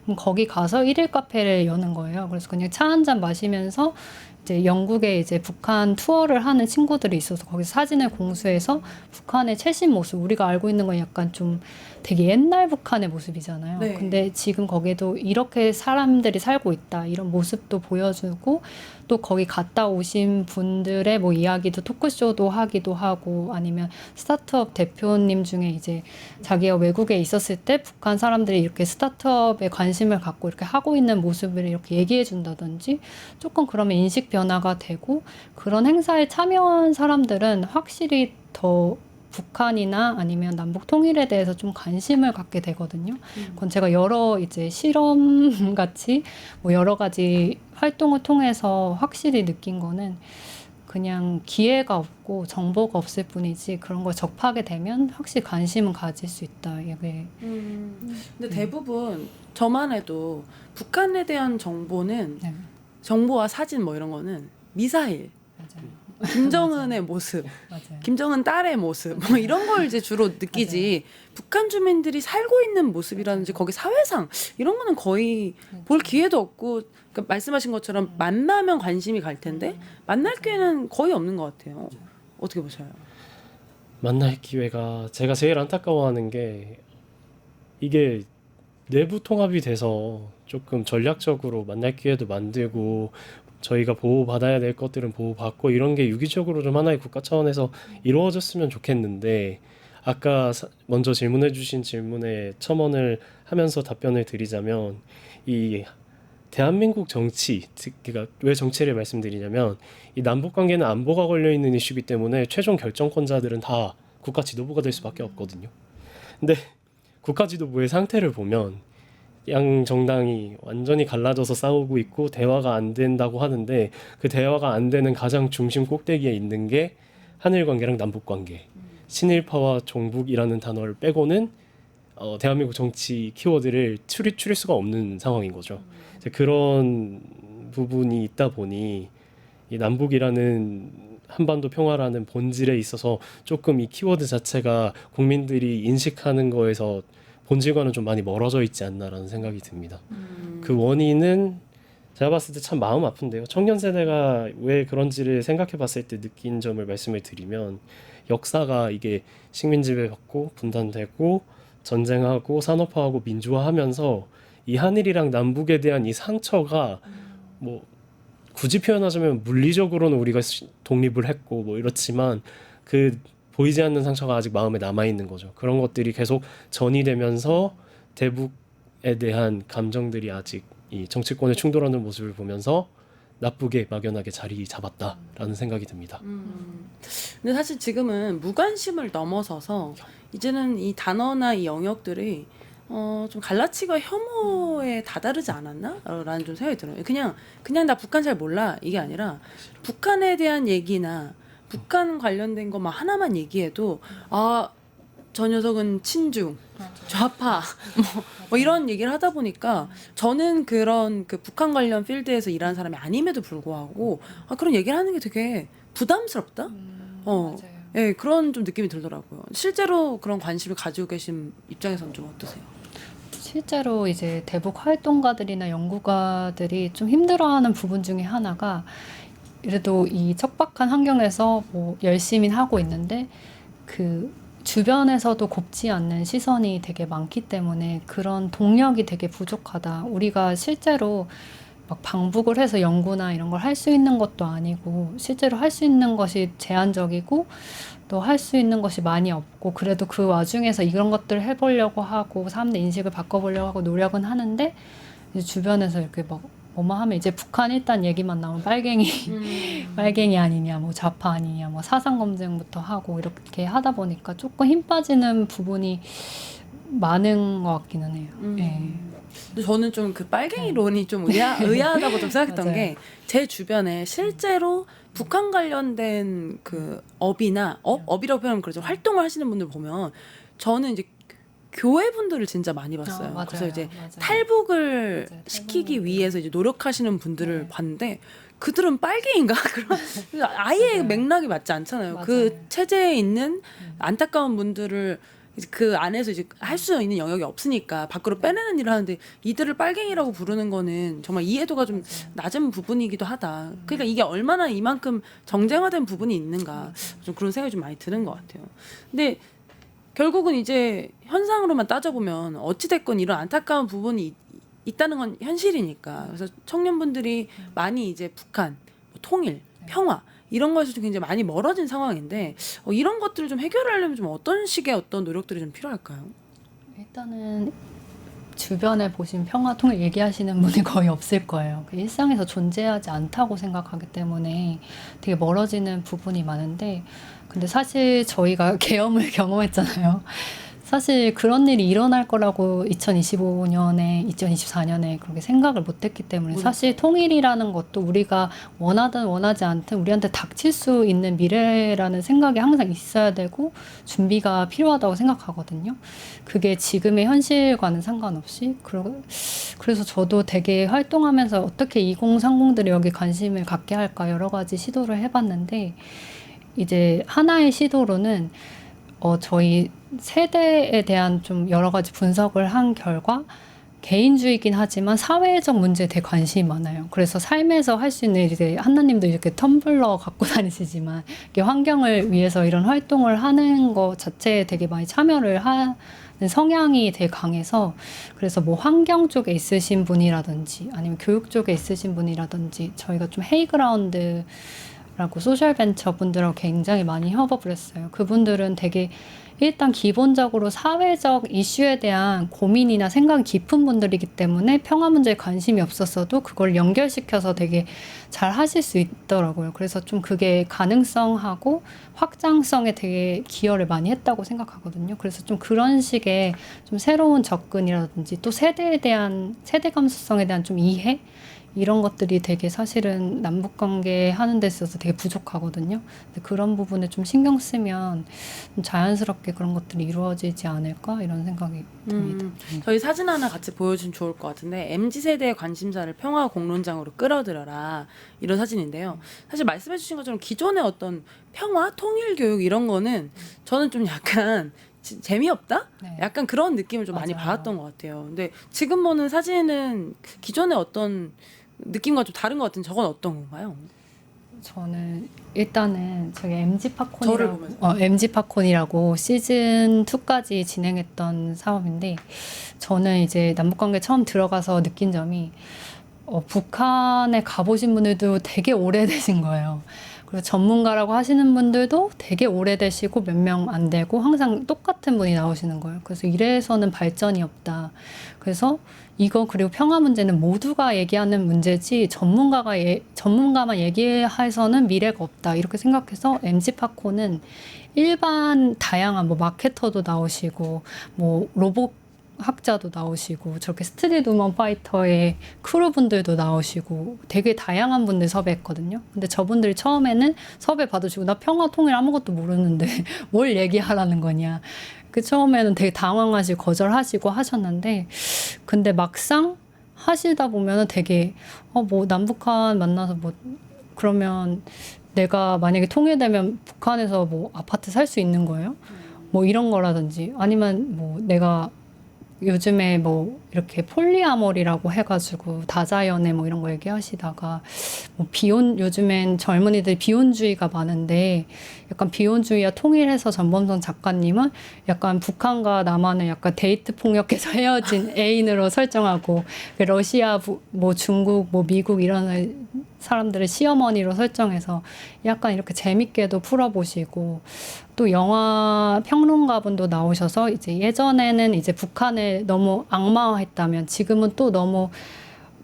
그럼 거기 가서 일일 카페를 여는 거예요. 그래서 그냥 차 한 잔 마시면서 이제 영국에 이제 북한 투어를 하는 친구들이 있어서 거기서 사진을 공수해서 북한의 최신 모습, 우리가 알고 있는 건 약간 좀 되게 옛날 북한의 모습이잖아요. 네. 근데 지금 거기에도 이렇게 사람들이 살고 있다, 이런 모습도 보여주고, 또 거기 갔다 오신 분들의 뭐 이야기도 토크쇼도 하기도 하고, 아니면 스타트업 대표님 중에 이제 자기가 외국에 있었을 때 북한 사람들이 이렇게 스타트업에 관심을 갖고 이렇게 하고 있는 모습을 이렇게 얘기해 준다든지, 조금 그러면 인식 변화가 되고, 그런 행사에 참여한 사람들은 확실히 더 북한이나 아니면 남북 통일에 대해서 좀 관심을 갖게 되거든요. 그건 제가 여러 이제 실험 같이 뭐 여러 가지 활동을 통해서 확실히 느낀 거는, 그냥 기회가 없고 정보가 없을 뿐이지 그런 걸 접하게 되면 확실히 관심은 가질 수 있다. 이게 근데 대부분 저만 해도 북한에 대한 정보는 네, 정보와 사진 뭐 이런 거는 미사일, 맞아요. 김정은의 모습, 맞아요. 김정은 딸의 모습 뭐 이런 걸 이제 주로 느끼지, 북한 주민들이 살고 있는 모습이라든지 거기 사회상 이런 거는 거의 볼 기회도 없고, 그러니까 말씀하신 것처럼 만나면 관심이 갈 텐데 만날 기회는 거의 없는 것 같아요. 어떻게 보셔요? 만날 기회가, 제가 제일 안타까워하는 게 이게 내부 통합이 돼서 조금 전략적으로 만날 기회도 만들고 저희가 보호받아야 될 것들은 보호받고 이런 게 유기적으로 좀 하나의 국가 차원에서 이루어졌으면 좋겠는데, 아까 먼저 질문해 주신 질문에 첨언을 하면서 답변을 드리자면, 이 대한민국 정치, 그러니까 왜 정치를 말씀드리냐면, 이 남북 관계는 안보가 걸려 있는 이슈이기 때문에 최종 결정권자들은 다 국가 지도부가 될 수밖에 없거든요. 근데 국가 지도부의 상태를 보면 양 정당이 완전히 갈라져서 싸우고 있고 대화가 안 된다고 하는데, 그 대화가 안 되는 가장 중심 꼭대기에 있는 게 한일 관계랑 남북 관계, 친일파와 종북이라는 단어를 빼고는 대한민국 정치 키워드를 추릴 수가 없는 상황인 거죠. 이제 그런 부분이 있다 보니 이 남북이라는 한반도 평화라는 본질에 있어서 조금 이 키워드 자체가 국민들이 인식하는 거에서 본질과는 좀 많이 멀어져 있지 않나라는 생각이 듭니다. 그 원인은 제가 봤을 때 참 마음 아픈데요. 청년 세대가 왜 그런지를 생각해 봤을 때 느낀 점을 말씀을 드리면, 역사가 이게 식민 지배받고 분단되고 전쟁하고 산업화하고 민주화하면서 이 한일이랑 남북에 대한 이 상처가 뭐 굳이 표현하자면 물리적으로는 우리가 독립을 했고 뭐 이렇지만 그 보이지 않는 상처가 아직 마음에 남아있는 거죠. 그런 것들이 계속 전이되면서 대북에 대한 감정들이 아직 이 정치권에 충돌하는 모습을 보면서 나쁘게 막연하게 자리 잡았다라는 생각이 듭니다. 근데 사실 지금은 무관심을 넘어서서 이제는 이 단어나 이 영역들이 좀 갈라치기와 혐오에 다다르지 않았나? 라는 좀 생각이 들어요. 그냥 나 북한 잘 몰라 이게 아니라, 북한에 대한 얘기나 북한 관련된 것만 하나만 얘기해도 저 녀석은 친중, 좌파 뭐 이런 얘기를 하다 보니까, 저는 그런 그 북한 관련 필드에서 일하는 사람이 아님에도 불구하고 그런 얘기를 하는 게 되게 부담스럽다? 맞아요. 예, 그런 좀 느낌이 들더라고요. 실제로 그런 관심을 가지고 계신 입장에서는 좀 어떠세요? 실제로 이제 대북 활동가들이나 연구가들이 좀 힘들어하는 부분 중에 하나가, 그래도 이 척박한 환경에서 뭐 열심히 하고 있는데 그 주변에서도 곱지 않는 시선이 되게 많기 때문에 그런 동력이 되게 부족하다. 우리가 실제로 막 방북을 해서 연구나 이런 걸 할 수 있는 것도 아니고 실제로 할 수 있는 것이 제한적이고 또 할 수 있는 것이 많이 없고 그래도 그 와중에서 이런 것들을 해보려고 하고 사람들 인식을 바꿔보려고 하고 노력은 하는데 이제 주변에서 이렇게 막 뭐만 하면 이제 북한 일단 얘기만 나오면 빨갱이 빨갱이 아니냐 뭐 좌파 아니냐 뭐 사상 검증부터 하고 이렇게 하다 보니까 조금 힘 빠지는 부분이 많은 것 같기는 해요. 예. 근데 저는 좀 그 빨갱이론이 좀 의아하다고 좀 생각했던 맞아요. 게 제 주변에 실제로 북한 관련된 그 업이나 업이라고 표현하면 그러죠. 활동을 하시는 분들 보면 저는 이제 교회 분들을 진짜 많이 봤어요. 맞아요. 그래서 이제 맞아요. 탈북을 맞아요. 시키기 탈북을 위해서 이제 노력하시는 분들을 네. 봤는데 그들은 빨갱인가? 그런 아예 맞아요. 맥락이 맞지 않잖아요. 맞아요. 그 체제에 있는 안타까운 분들을 이제 그 안에서 이제 할 수 있는 영역이 없으니까 밖으로 빼내는 일을 하는데 이들을 빨갱이라고 부르는 거는 정말 이해도가 좀 낮은 부분이기도 하다. 그러니까 이게 얼마나 이만큼 정쟁화된 부분이 있는가 좀 그런 생각이 좀 많이 드는 것 같아요. 근데 결국은 이제 현상으로만 따져보면 어찌됐건 이런 안타까운 부분이 있다는 건 현실이니까. 그래서 청년분들이 많이 이제 북한, 뭐 통일, 평화 이런 거에서 좀 굉장히 많이 멀어진 상황인데 이런 것들을 좀 해결하려면 좀 어떤 식의 어떤 노력들이 좀 필요할까요? 일단은 주변에 보신 평화 통일 얘기하시는 분이 거의 없을 거예요. 그 일상에서 존재하지 않다고 생각하기 때문에 되게 멀어지는 부분이 많은데 근데 사실 저희가 계엄을 경험했잖아요. 사실 그런 일이 일어날 거라고 2025년에 2024년에 그렇게 생각을 못했기 때문에 사실 통일이라는 것도 우리가 원하든 원하지 않든 우리한테 닥칠 수 있는 미래라는 생각이 항상 있어야 되고 준비가 필요하다고 생각하거든요. 그게 지금의 현실과는 상관없이 그래서 저도 되게 활동하면서 어떻게 2030들이 여기 관심을 갖게 할까 여러 가지 시도를 해봤는데 이제 하나의 시도로는 저희 세대에 대한 좀 여러 가지 분석을 한 결과 개인주의긴 하지만 사회적 문제에 되게 관심이 많아요. 그래서 삶에서 할 수 있는 이제 한나님도 이렇게 텀블러 갖고 다니시지만 이렇게 환경을 위해서 이런 활동을 하는 것 자체에 되게 많이 참여를 하는 성향이 되게 강해서 그래서 뭐 환경 쪽에 있으신 분이라든지 아니면 교육 쪽에 있으신 분이라든지 저희가 좀 헤이그라운드 라고 소셜벤처 분들하고 굉장히 많이 협업을 했어요. 그분들은 되게 일단 기본적으로 사회적 이슈에 대한 고민이나 생각이 깊은 분들이기 때문에 평화 문제에 관심이 없었어도 그걸 연결시켜서 되게 잘 하실 수 있더라고요. 그래서 좀 그게 가능성하고 확장성에 되게 기여를 많이 했다고 생각하거든요. 그래서 좀 그런 식의 좀 새로운 접근이라든지 또 세대에 대한 세대 감수성에 대한 좀 이해 이런 것들이 되게 사실은 남북관계 하는 데 있어서 되게 부족하거든요. 근데 그런 부분에 좀 신경 쓰면 좀 자연스럽게 그런 것들이 이루어지지 않을까 이런 생각이 듭니다. 저희 사진 하나 같이 보여주면 좋을 것 같은데 MZ세대의 관심사를 평화 공론장으로 끌어들여라 이런 사진인데요. 사실 말씀해 주신 것처럼 기존의 어떤 평화, 통일 교육 이런 거는 저는 좀 약간 재미없다? 네. 약간 그런 느낌을 좀 많이 맞아요. 받았던 것 같아요. 근데 지금 보는 사진은 기존의 어떤 느낌과 좀 다른 것 같은데 저건 어떤 건가요? 저는 일단은 저기 저를 보면서. MG파콘이라고 시즌 2까지 진행했던 사업인데 저는 이제 남북관계 처음 들어가서 느낀 점이 북한에 가보신 분들도 되게 오래되신 거예요. 그리고 전문가라고 하시는 분들도 되게 오래되시고 몇 명 안 되고 항상 똑같은 분이 나오시는 거예요. 그래서 이래서는 발전이 없다. 그래서 이거 그리고 평화 문제는 모두가 얘기하는 문제지 전문가만 얘기해서는 미래가 없다. 이렇게 생각해서 MG파코는 일반 다양한 뭐 마케터도 나오시고 뭐 로봇 학자도 나오시고 저렇게 스트릿 우먼 파이터의 크루분들도 나오시고 되게 다양한 분들 섭외했거든요. 근데 저분들이 처음에는 섭외 받으시고 나 평화 통일 아무것도 모르는데 뭘 얘기하라는 거냐. 그 처음에는 되게 당황하시고 거절하시고 하셨는데 근데 막상 하시다 보면은 되게 뭐 남북한 만나서 뭐 그러면 내가 만약에 통일되면 북한에서 뭐 아파트 살 수 있는 거예요? 뭐 이런 거라든지 아니면 뭐 내가 요즘에 뭐 이렇게 폴리아모리라고 해가지고 다자연애 뭐 이런 거 얘기하시다가 뭐 요즘엔 젊은이들 비혼주의가 많은데 약간 비혼주의와 통일해서 전범선 작가님은 약간 북한과 남한을 약간 데이트 폭력해서 헤어진 애인으로 설정하고 러시아, 뭐 중국, 뭐 미국 이런 사람들을 시어머니로 설정해서 약간 이렇게 재밌게도 풀어보시고 또 영화 평론가분도 나오셔서 이제 예전에는 이제 북한을 너무 악마화했다면 지금은 또 너무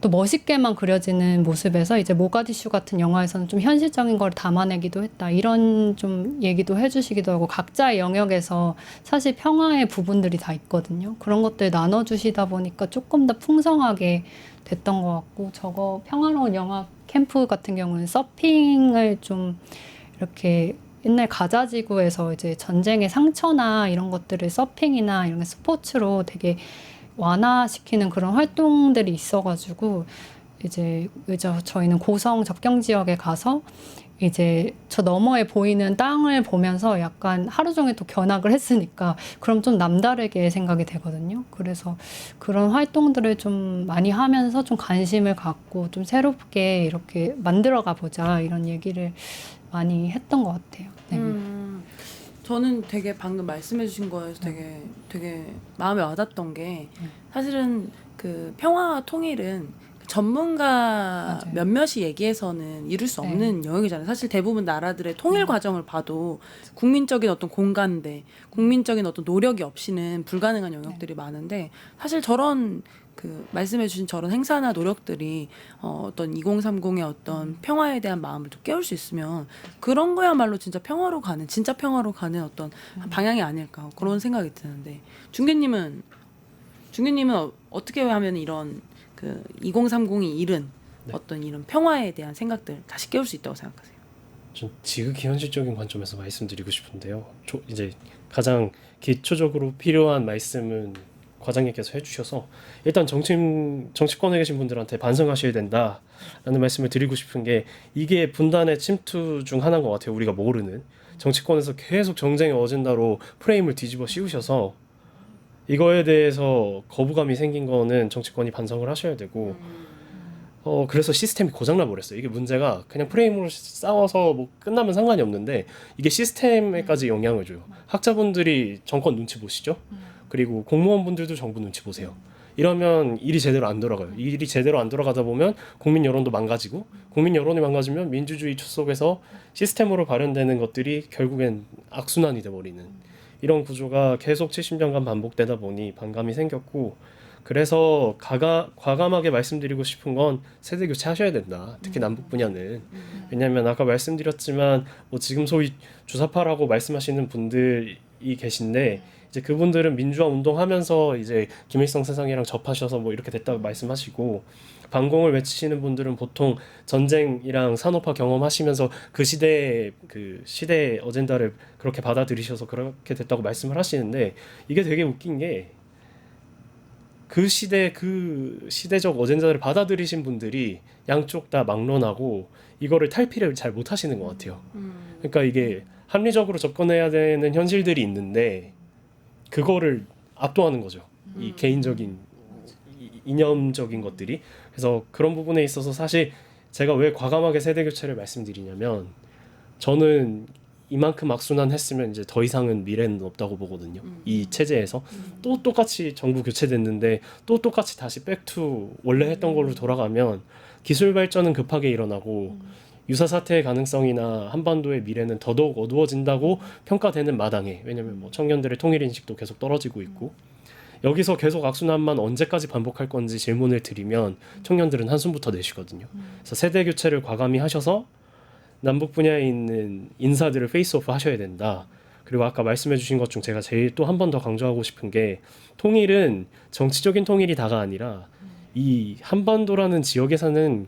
또 멋있게만 그려지는 모습에서 이제 모가디슈 같은 영화에서는 좀 현실적인 걸 담아내기도 했다. 이런 좀 얘기도 해주시기도 하고 각자의 영역에서 사실 평화의 부분들이 다 있거든요. 그런 것들 나눠주시다 보니까 조금 더 풍성하게 됐던 것 같고 저거 평화로운 영화 캠프 같은 경우는 서핑을 좀 이렇게 옛날 가자지구에서 이제 전쟁의 상처나 이런 것들을 서핑이나 이런 스포츠로 되게 완화시키는 그런 활동들이 있어가지고 이제 저희는 고성 접경 지역에 가서 이제 저 너머에 보이는 땅을 보면서 약간 하루 종일 또 견학을 했으니까 그럼 좀 남다르게 생각이 되거든요. 그래서 그런 활동들을 좀 많이 하면서 좀 관심을 갖고 좀 새롭게 이렇게 만들어가 보자 이런 얘기를 많이 했던 것 같아요. 네. 저는 되게 방금 말씀해주신 거에서 되게 마음에 와닿던 게 사실은 그 평화와 통일은 전문가 맞아요. 몇몇이 얘기해서는 이룰 수 네. 없는 영역이잖아요. 사실 대부분 나라들의 통일 과정을 봐도 국민적인 어떤 공감대, 국민적인 어떤 노력이 없이는 불가능한 영역들이 많은데 사실 저런 그 말씀해주신 저런 행사나 노력들이 어떤 2030의 어떤 평화에 대한 마음을 또 깨울 수 있으면 그런 거야말로 진짜 평화로 가는 진짜 평화로 가는 어떤 방향이 아닐까 그런 생각이 드는데 중계님은 어떻게 하면 이런 그 2030이 잃은 네. 어떤 이런 평화에 대한 생각들 다시 깨울 수 있다고 생각하세요? 좀 지극히 현실적인 관점에서 말씀드리고 싶은데요. 이제 가장 기초적으로 필요한 말씀은 과장님께서 해주셔서 일단 정치권에 계신 분들한테 반성하셔야 된다라는 말씀을 드리고 싶은 게 이게 분단의 침투 중 하나인 것 같아요. 우리가 모르는 정치권에서 계속 정쟁의 어젠다로 프레임을 뒤집어 씌우셔서 이거에 대해서 거부감이 생긴 거는 정치권이 반성을 하셔야 되고 그래서 시스템이 고장나 버렸어요. 이게 문제가 그냥 프레임으로 싸워서 뭐 끝나면 상관이 없는데 이게 시스템에까지 영향을 줘요. 학자분들이 정권 눈치 보시죠. 그리고 공무원분들도 정부 눈치 보세요. 이러면 일이 제대로 안 돌아가요. 일이 제대로 안 돌아가다 보면 국민 여론도 망가지고 국민 여론이 망가지면 민주주의 속에서 시스템으로 발현되는 것들이 결국엔 악순환이 돼버리는 이런 구조가 계속 70년간 반복되다 보니 반감이 생겼고 그래서 과감하게 말씀드리고 싶은 건 세대 교체하셔야 된다. 특히 남북 분야는. 왜냐하면 아까 말씀드렸지만 뭐 지금 소위 주사파라고 말씀하시는 분들이 계신데 이제 그분들은 민주화 운동하면서 이제 김일성 세상이랑 접하셔서 뭐 이렇게 됐다고 말씀하시고 반공을 외치시는 분들은 보통 전쟁이랑 산업화 경험하시면서 그 시대의 어젠다를 그렇게 받아들이셔서 그렇게 됐다고 말씀을 하시는데 이게 되게 웃긴 게 그 시대적 어젠다를 받아들이신 분들이 양쪽 다 막론하고 이거를 탈피를 잘 못하시는 것 같아요. 그러니까 이게 합리적으로 접근해야 되는 현실들이 있는데 그거를 압도하는 거죠. 이 개인적인 이념적인 것들이. 그래서 그런 부분에 있어서 사실 제가 왜 과감하게 세대 교체를 말씀드리냐면 저는 이만큼 악순환했으면 이제 더 이상은 미래는 없다고 보거든요. 이 체제에서 또 똑같이 정부 교체됐는데 또 똑같이 다시 백투 원래 했던 걸로 돌아가면 기술 발전은 급하게 일어나고 유사 사태의 가능성이나 한반도의 미래는 더더욱 어두워진다고 평가되는 마당에 왜냐면 뭐 청년들의 통일 인식도 계속 떨어지고 있고 여기서 계속 악순환만 언제까지 반복할 건지 질문을 드리면 청년들은 한숨부터 내쉬거든요. 그래서 세대 교체를 과감히 하셔서 남북 분야에 있는 인사들을 페이스오프 하셔야 된다. 그리고 아까 말씀해 주신 것 중 제가 제일 또 한 번 더 강조하고 싶은 게 통일은 정치적인 통일이 다가 아니라 이 한반도라는 지역에 사는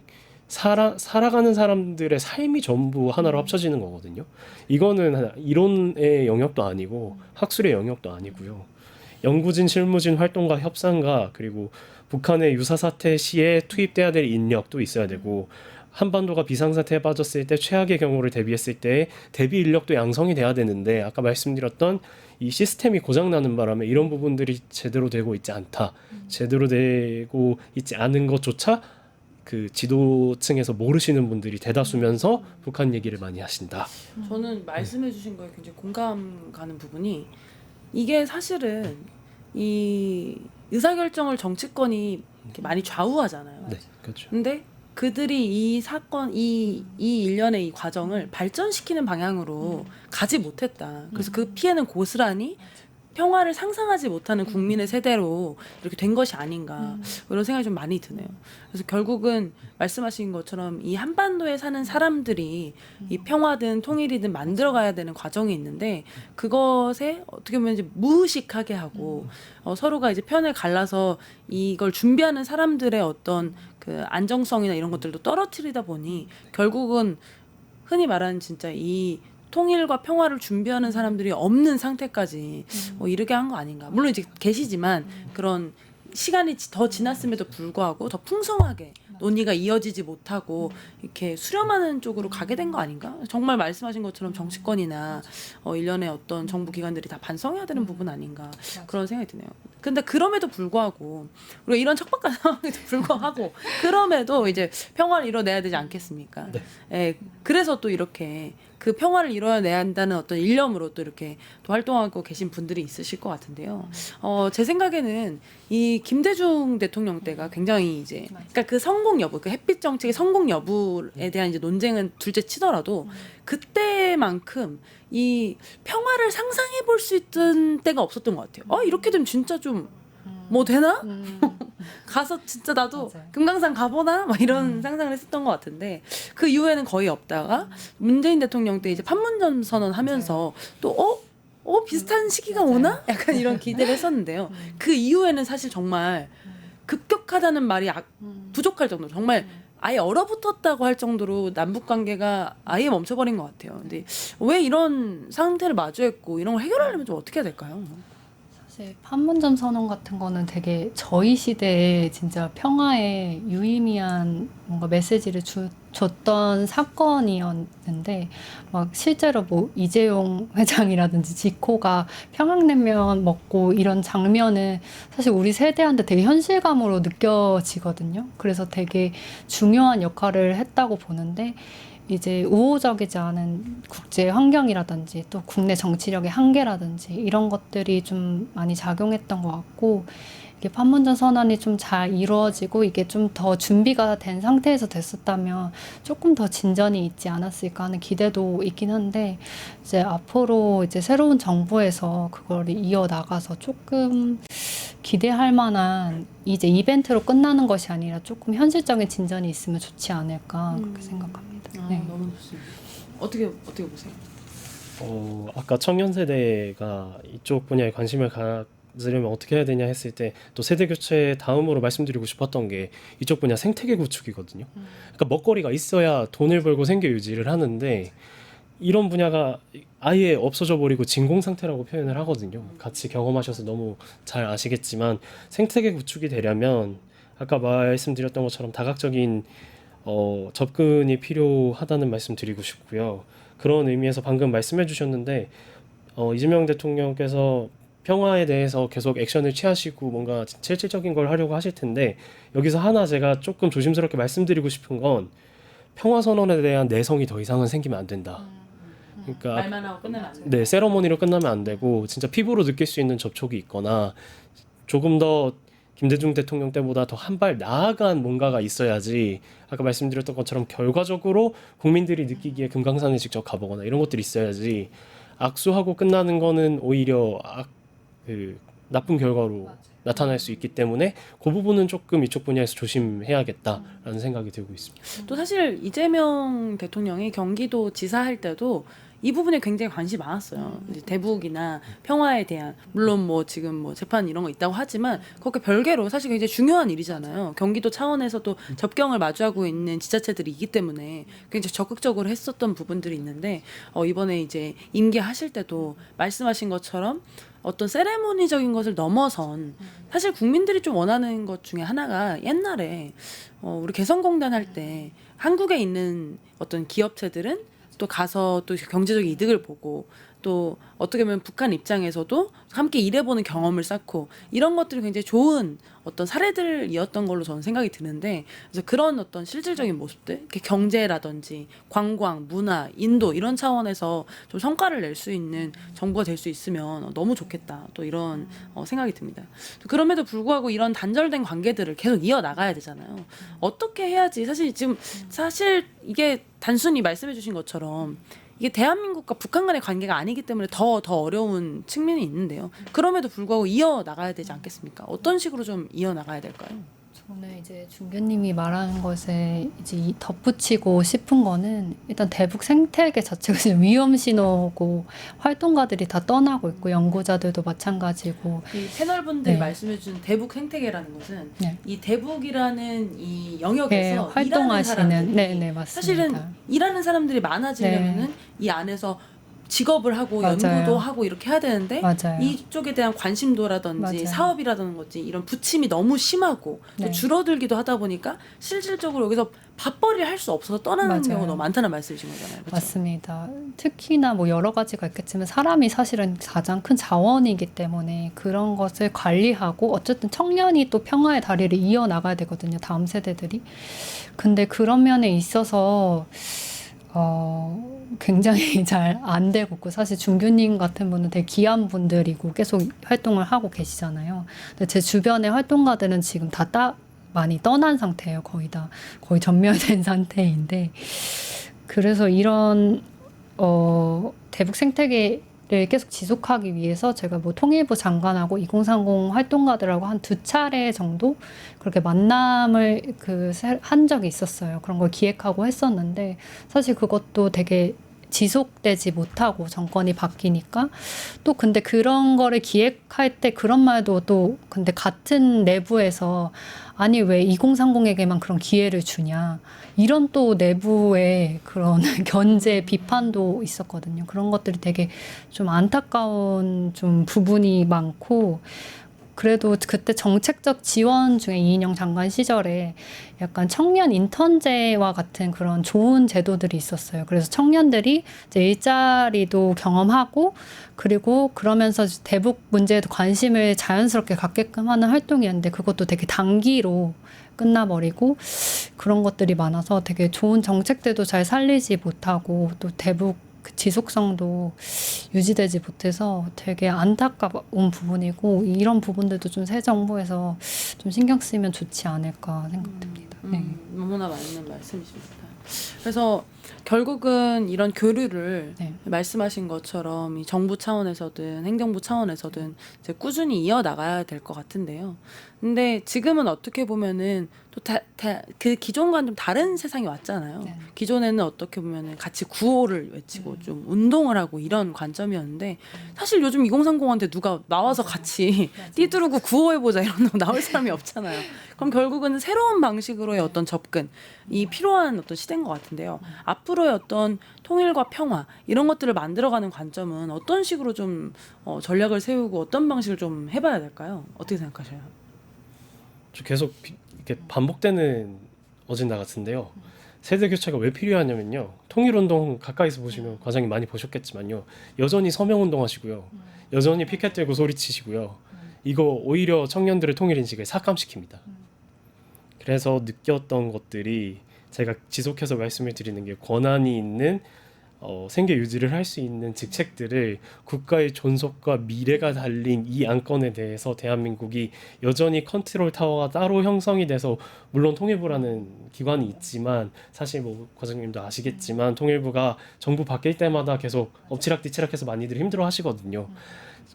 살아가는 사람들의 삶이 전부 하나로 합쳐지는 거거든요. 이거는 이론의 영역도 아니고 학술의 영역도 아니고요. 연구진, 실무진 활동가, 협상가 그리고 북한의 유사사태 시에 투입돼야 될 인력도 있어야 되고 한반도가 비상사태에 빠졌을 때 최악의 경우를 대비했을 때 대비 인력도 양성이 돼야 되는데 아까 말씀드렸던 이 시스템이 고장나는 바람에 이런 부분들이 제대로 되고 있지 않다. 제대로 되고 있지 않은 것조차 그 지도층에서 모르시는 분들이 대다수면서 북한 얘기를 많이 하신다. 저는 말씀해주신 거에 굉장히 공감 가는 부분이 이게 사실은 이 의사결정을 정치권이 이렇게 많이 좌우하잖아요. 네, 그렇죠. 근데 그들이 이 사건, 이 일련의 이 과정을 발전시키는 방향으로 가지 못했다. 그래서 그 피해는 고스란히 평화를 상상하지 못하는 국민의 세대로 이렇게 된 것이 아닌가 이런 생각이 좀 많이 드네요. 그래서 결국은 말씀하신 것처럼 이 한반도에 사는 사람들이 이 평화든 통일이든 만들어가야 되는 과정이 있는데 그것에 어떻게 보면 이제 무의식하게 하고 서로가 이제 편을 갈라서 이걸 준비하는 사람들의 어떤 그 안정성이나 이런 것들도 떨어뜨리다 보니 결국은 흔히 말하는 진짜 이 통일과 평화를 준비하는 사람들이 없는 상태까지 이르게 한 거 아닌가. 물론 이제 계시지만 그런 시간이 더 지났음에도 불구하고 더 풍성하게 논의가 이어지지 못하고 이렇게 수렴하는 쪽으로 가게 된 거 아닌가? 정말 말씀하신 것처럼 정치권이나 일련의 어떤 정부 기관들이 다 반성해야 되는 부분 아닌가 그런 생각이 드네요. 근데 그럼에도 불구하고 우리가 이런 척박한 상황에도 불구하고 그럼에도 이제 평화를 이뤄내야 되지 않겠습니까? 네. 예, 그래서 또 이렇게 그 평화를 이뤄내야 한다는 어떤 일념으로 또 이렇게 또 활동하고 계신 분들이 있으실 것 같은데요. 제 생각에는 이 김대중 대통령 때가 굉장히 이제 그러니까 그 성공 여부, 그 햇빛 정책의 성공 여부에 대한 이제 논쟁은 둘째 치더라도 그때만큼 이 평화를 상상해 볼 수 있던 때가 없었던 것 같아요. 이렇게 되면 진짜 좀 뭐 되나? 가서 진짜 나도 맞아요. 금강산 가보나? 막 이런 상상을 했었던 것 같은데 그 이후에는 거의 없다가 문재인 대통령 때 이제 판문점 선언하면서 또 비슷한 시기가 맞아요. 오나? 약간 이런 기대를 했었는데요. 그 이후에는 사실 정말 급격하다는 말이 부족할 정도로 정말 아예 얼어붙었다고 할 정도로 남북 관계가 아예 멈춰버린 것 같아요. 근데 왜 이런 상태를 마주했고 이런 걸 해결하려면 좀 어떻게 해야 될까요? 사실 판문점 선언 같은 거는 되게 저희 시대에 진짜 평화에 유의미한 뭔가 메시지를 줬던 사건이었는데 막 실제로 뭐 이재용 회장이라든지 지코가 평양냉면 먹고 이런 장면은 사실 우리 세대한테 되게 현실감으로 느껴지거든요. 그래서 되게 중요한 역할을 했다고 보는데 이제 우호적이지 않은 국제 환경이라든지 또 국내 정치력의 한계라든지 이런 것들이 좀 많이 작용했던 것 같고 이게 판문점 선언이 좀 잘 이루어지고 이게 좀 더 준비가 된 상태에서 됐었다면 조금 더 진전이 있지 않았을까 하는 기대도 있긴 한데 이제 앞으로 이제 새로운 정부에서 그걸 이어나가서 조금 기대할 만한 이제 이벤트로 끝나는 것이 아니라 조금 현실적인 진전이 있으면 좋지 않을까 그렇게 생각합니다. 네. 너무 좋습니다. 어떻게 보세요? 아까 청년 세대가 이쪽 분야에 관심을 가지려면 어떻게 해야 되냐 했을 때 또 세대 교체 다음으로 말씀드리고 싶었던 게 이쪽 분야 생태계 구축이거든요. 그러니까 먹거리가 있어야 돈을 벌고 생계 유지를 하는데 이런 분야가 아예 없어져 버리고 진공 상태라고 표현을 하거든요. 같이 경험하셔서 너무 잘 아시겠지만 생태계 구축이 되려면 아까 말씀드렸던 것처럼 다각적인 접근이 필요하다는 말씀 드리고 싶고요. 그런 의미에서 방금 말씀해 주셨는데 이재명 대통령께서 평화에 대해서 계속 액션을 취하시고 뭔가 실질적인 걸 하려고 하실 텐데 여기서 하나 제가 조금 조심스럽게 말씀드리고 싶은 건 평화선언에 대한 내성이 더 이상은 생기면 안 된다. 그러니까 말만 하고 끝내면 안 돼요. 네, 세러머니로 끝나면 안 되고 진짜 피부로 느낄 수 있는 접촉이 있거나 조금 더 김대중 대통령 때보다 더 한 발 나아간 뭔가가 있어야지 아까 말씀드렸던 것처럼 결과적으로 국민들이 느끼기에 금강산에 직접 가보거나 이런 것들이 있어야지 악수하고 끝나는 거는 오히려 나쁜 결과로 나타날 수 있기 때문에 그 부분은 조금 이쪽 분야에서 조심해야겠다라는 생각이 들고 있습니다. 또 사실 이재명 대통령이 경기도 지사 할 때도 이 부분에 굉장히 관심이 많았어요. 이제 대북이나 평화에 대한 물론 뭐 지금 뭐 재판 이런 거 있다고 하지만 그렇게 별개로 사실 굉장히 중요한 일이잖아요. 경기도 차원에서도 접경을 마주하고 있는 지자체들이 있기 때문에 굉장히 적극적으로 했었던 부분들이 있는데 이번에 이제 임기하실 때도 말씀하신 것처럼 어떤 세레모니적인 것을 넘어선 사실 국민들이 좀 원하는 것 중에 하나가 옛날에 우리 개성공단 할 때 한국에 있는 어떤 기업체들은 또 가서 또 경제적 이득을 보고 또 어떻게 보면 북한 입장에서도 함께 일해보는 경험을 쌓고 이런 것들이 굉장히 좋은 어떤 사례들이었던 걸로 저는 생각이 드는데 그래서 그런 어떤 실질적인 모습들 이렇게 경제라든지 관광, 문화, 인도 이런 차원에서 좀 성과를 낼 수 있는 정부가 될 수 있으면 너무 좋겠다 또 이런 생각이 듭니다. 그럼에도 불구하고 이런 단절된 관계들을 계속 이어나가야 되잖아요. 어떻게 해야지 사실 이게 단순히 말씀해 주신 것처럼 이게 대한민국과 북한 간의 관계가 아니기 때문에 더 어려운 측면이 있는데요. 그럼에도 불구하고 이어나가야 되지 않겠습니까? 어떤 식으로 좀 이어나가야 될까요? 저는 이제 준규님이 말하는 것에 이제 덧붙이고 싶은 거는 일단 대북 생태계 자체가 지금 위험 신호고 활동가들이 다 떠나고 있고 연구자들도 마찬가지고 이 패널분들이 네. 말씀해주신 대북 생태계라는 것은 네. 이 대북이라는 이 네, 영역에서 일하는 활동하시는 사람들이 네네 맞습니다. 사실은 일하는 사람들이 많아지려면은 이 안에서 직업을 하고 맞아요. 연구도 하고 이렇게 해야 되는데 맞아요. 이쪽에 대한 관심도라든지 맞아요. 사업이라든지 이런 부침이 너무 심하고 또 네. 줄어들기도 하다 보니까 실질적으로 여기서 밥벌이를 할 수 없어서 떠나는 맞아요. 경우가 너무 많다는 말씀이신 거잖아요. 그렇죠? 맞습니다. 특히나 뭐 여러 가지가 있겠지만 사람이 사실은 가장 큰 자원이기 때문에 그런 것을 관리하고 어쨌든 청년이 또 평화의 다리를 이어나가야 되거든요. 다음 세대들이. 근데 그런 면에 있어서 굉장히 잘 안 되고 있고 사실 준규님 같은 분은 되게 귀한 분들이고 계속 활동을 하고 계시잖아요. 근데 제 주변의 활동가들은 지금 다 많이 떠난 상태예요. 거의 전멸된 상태인데 그래서 이런 대북 생태계를 계속 지속하기 위해서 제가 뭐 통일부 장관하고 2030 활동가들하고 한 2차례 정도 그렇게 만남을 한 적이 있었어요. 그런 걸 기획하고 했었는데 사실 그것도 되게 지속되지 못하고 정권이 바뀌니까 또 근데 그런 거를 기획할 때 그런 말도 또 근데 같은 내부에서 아니 왜 2030에게만 그런 기회를 주냐 이런 또 내부의 그런 견제 비판도 있었거든요. 그런 것들이 되게 좀 안타까운 좀 부분이 많고 그래도 그때 정책적 지원 중에 이인영 장관 시절에 약간 청년 인턴제와 같은 그런 좋은 제도들이 있었어요. 그래서 청년들이 이제 일자리도 경험하고 그리고 그러면서 대북 문제에도 관심을 자연스럽게 갖게끔 하는 활동이었는데 그것도 되게 단기로 끝나버리고 그런 것들이 많아서 되게 좋은 정책들도 잘 살리지 못하고 또 대북 그 지속성도 유지되지 못해서 되게 안타까운 부분이고 이런 부분들도 좀 새 정부에서 좀 신경 쓰면 좋지 않을까 생각됩니다. 네. 너무나 맞는 말씀이십니다. 그래서 결국은 이런 교류를 네. 말씀하신 것처럼 이 정부 차원에서든 행정부 차원에서든 이제 꾸준히 이어나가야 될 것 같은데요. 근데 지금은 어떻게 보면은 또 그 기존과는 좀 다른 세상이 왔잖아요. 네. 기존에는 어떻게 보면은 같이 구호를 외치고 좀 운동을 하고 이런 관점이었는데 사실 요즘 2030한테 누가 나와서 같이 띠두르고 구호해보자 이런 거 나올 사람이 없잖아요. 그럼 결국은 새로운 방식으로의 어떤 접근이 필요한 어떤 시대인 것 같은데요. 앞으로의 어떤 통일과 평화 이런 것들을 만들어가는 관점은 어떤 식으로 좀 전략을 세우고 어떤 방식을 좀 해봐야 될까요? 어떻게 생각하셔요? 저 계속 이렇게 반복되는 어젠다 같은데요. 세대 교체가 왜 필요하냐면요. 통일운동 가까이서 보시면 과장님 많이 보셨겠지만요. 여전히 서명운동 하시고요. 여전히 피켓 들고 소리치시고요. 이거 오히려 청년들의 통일인식을 삭감시킵니다. 그래서 느꼈던 것들이 제가 지속해서 말씀을 드리는 게 권한이 있는 생계 유지를 할 수 있는 직책들을 국가의 존속과 미래가 달린 이 안건에 대해서 대한민국이 여전히 컨트롤 타워가 따로 형성이 돼서 물론 통일부라는 기관이 있지만 사실 뭐 과장님도 아시겠지만 통일부가 정부 바뀔 때마다 계속 엎치락뒤치락해서 많이들 힘들어 하시거든요.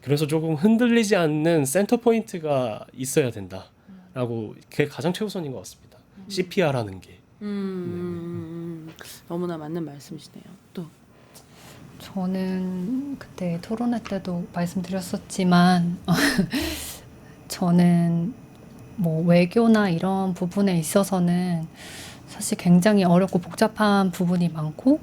그래서 조금 흔들리지 않는 센터 포인트가 있어야 된다라고 그게 가장 최우선인 것 같습니다. CPR라는 게. 너무나 맞는 말씀이시네요. 또 저는 그때 토론회 때도 말씀드렸었지만 저는 뭐 외교나 이런 부분에 있어서는 사실 굉장히 어렵고 복잡한 부분이 많고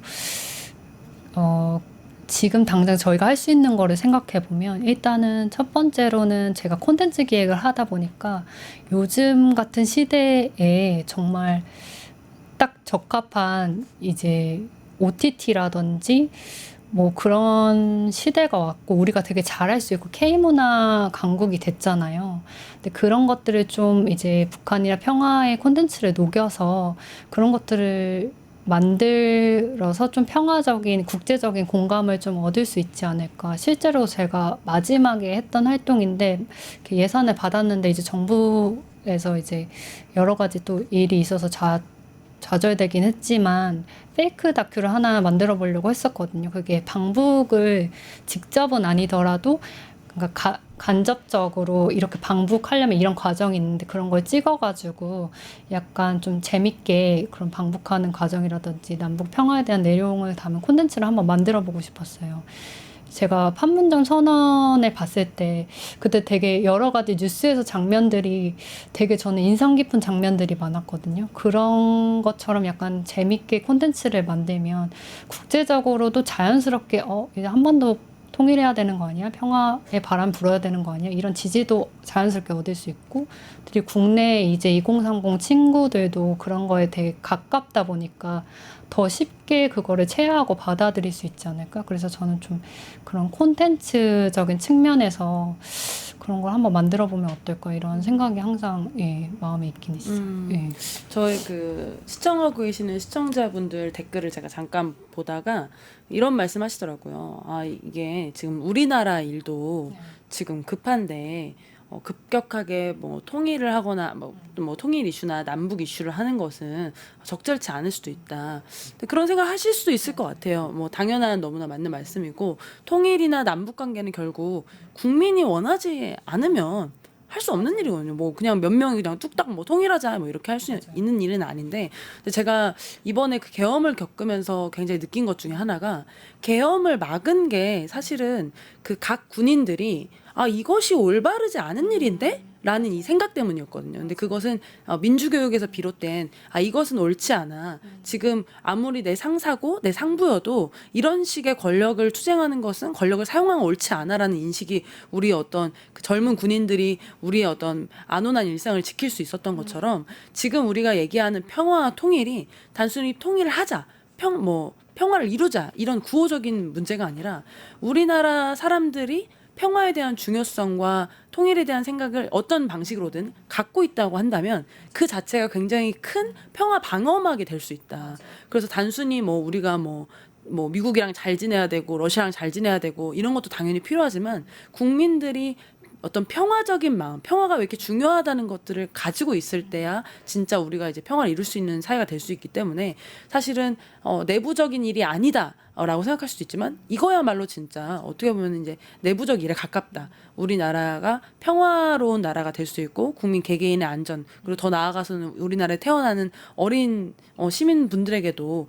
지금 당장 저희가 할 수 있는 거를 생각해 보면 일단은 첫 번째로는 제가 콘텐츠 기획을 하다 보니까 요즘 같은 시대에 정말 딱 적합한 이제 OTT라든지 뭐 그런 시대가 왔고 우리가 되게 잘할 수 있고 K문화 강국이 됐잖아요. 근데 그런 것들을 좀 이제 북한이나 평화의 콘텐츠를 녹여서 그런 것들을 만들어서 좀 평화적인 국제적인 공감을 좀 얻을 수 있지 않을까. 실제로 제가 마지막에 했던 활동인데 이렇게 예산을 받았는데 이제 정부에서 이제 여러 가지 또 일이 있어서 좌절되긴 했지만 페이크 다큐를 하나 만들어 보려고 했었거든요. 그게 방북을 직접은 아니더라도 그러니까 간접적으로 이렇게 방북하려면 이런 과정이 있는데 그런 걸 찍어가지고 약간 좀 재밌게 그런 방북하는 과정이라든지 남북 평화에 대한 내용을 담은 콘텐츠를 한번 만들어 보고 싶었어요. 제가 판문점 선언을 봤을 때 그때 되게 여러 가지 뉴스에서 장면들이 되게 저는 인상 깊은 장면들이 많았거든요. 그런 것처럼 약간 재밌게 콘텐츠를 만들면 국제적으로도 자연스럽게 이제 한 번 더 통일해야 되는 거 아니야? 평화의 바람 불어야 되는 거 아니야? 이런 지지도 자연스럽게 얻을 수 있고 그리고 국내 이제 2030 친구들도 그런 거에 되게 가깝다 보니까 더 쉽게 그거를 체화하고 받아들일 수 있지 않을까? 그래서 저는 좀 그런 콘텐츠적인 측면에서 그런 걸 한번 만들어 보면 어떨까 이런 생각이 항상 마음에 있긴 있어요. 예. 저희 그 시청하고 계시는 시청자분들 댓글을 제가 잠깐 보다가 이런 말씀하시더라고요. 아 이게 지금 우리나라 일도 지금 급한데 급격하게 뭐 통일을 하거나 뭐 통일 이슈나 남북 이슈를 하는 것은 적절치 않을 수도 있다. 근데 그런 생각 하실 수도 있을 것 같아요. 뭐 당연한 너무나 맞는 말씀이고 통일이나 남북 관계는 결국 국민이 원하지 않으면 할 수 없는 일이거든요. 뭐 그냥 몇 명이 그냥 뚝딱 뭐 통일하자 뭐 이렇게 할 수 있는 일은 아닌데, 근데 제가 이번에 그 계엄을 겪으면서 굉장히 느낀 것 중에 하나가 계엄을 막은 게 사실은 그 각 군인들이 아 이것이 올바르지 않은 일인데? 라는 이 생각 때문이었거든요. 근데 그것은 민주교육에서 비롯된 아 이것은 옳지 않아. 지금 아무리 내 상사고 내 상부여도 이런 식의 권력을 투쟁하는 것은 권력을 사용하면 옳지 않아라는 인식이 우리 어떤 그 젊은 군인들이 우리의 어떤 안온한 일상을 지킬 수 있었던 것처럼 지금 우리가 얘기하는 평화와 통일이 단순히 통일을 하자. 평화를 이루자. 이런 구호적인 문제가 아니라 우리나라 사람들이 평화에 대한 중요성과 통일에 대한 생각을 어떤 방식으로든 갖고 있다고 한다면 그 자체가 굉장히 큰 평화 방어막이 될 수 있다. 그래서 단순히 뭐 우리가 뭐 미국이랑 잘 지내야 되고 러시아랑 잘 지내야 되고 이런 것도 당연히 필요하지만 국민들이 어떤 평화적인 마음, 평화가 왜 이렇게 중요하다는 것들을 가지고 있을 때야 진짜 우리가 이제 평화를 이룰 수 있는 사회가 될 수 있기 때문에 사실은 내부적인 일이 아니다라고 생각할 수도 있지만 이거야말로 진짜 어떻게 보면 이제 내부적 일에 가깝다. 우리나라가 평화로운 나라가 될 수 있고 국민 개개인의 안전 그리고 더 나아가서는 우리나라에 태어나는 어린 시민분들에게도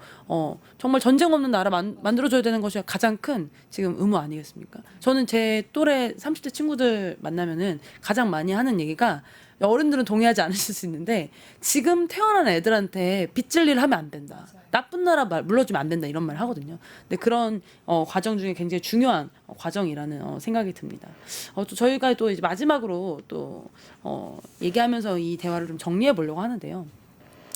정말 전쟁 없는 나라 만들어줘야 되는 것이 가장 큰 지금 의무 아니겠습니까? 저는 제 또래 30대 친구들 만나면은 가장 많이 하는 얘기가 어른들은 동의하지 않으실 수 있는데 지금 태어난 애들한테 빚질 일 하면 안 된다. 나쁜 나라 말 물러주면 안 된다 이런 말 하거든요. 근데 그런 과정 중에 굉장히 중요한 과정이라는 생각이 듭니다. 또 저희가 또 이제 마지막으로 또 얘기하면서 이 대화를 좀 정리해 보려고 하는데요.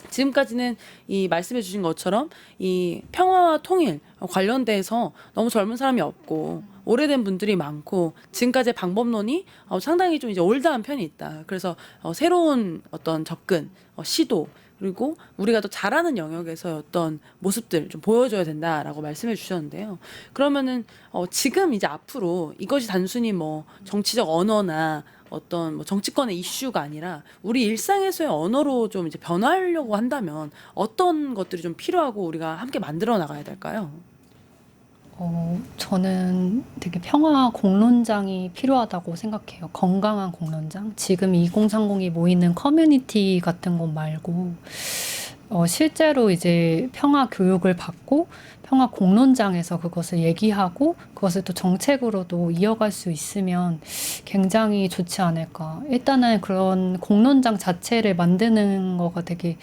지금까지는 이 말씀해 주신 것처럼 이 평화와 통일 관련돼서 너무 젊은 사람이 없고 오래된 분들이 많고 지금까지의 방법론이 상당히 좀 이제 올드한 편이 있다. 그래서 새로운 어떤 접근, 시도 그리고 우리가 또 잘하는 영역에서 어떤 모습들 좀 보여줘야 된다라고 말씀해 주셨는데요. 그러면은 지금 이제 앞으로 이것이 단순히 뭐 정치적 언어나 어떤 뭐 정치권의 이슈가 아니라 우리 일상에서의 언어로 좀 이제 변화하려고 한다면 어떤 것들이 좀 필요하고 우리가 함께 만들어 나가야 될까요? 저는 되게 평화 공론장이 필요하다고 생각해요. 건강한 공론장. 지금 2030이 모이는 커뮤니티 같은 곳 말고 실제로 이제 평화 교육을 받고 평화 공론장에서 그것을 얘기하고 그것을 또 정책으로도 이어갈 수 있으면 굉장히 좋지 않을까. 일단은 그런 공론장 자체를 만드는 거가 되게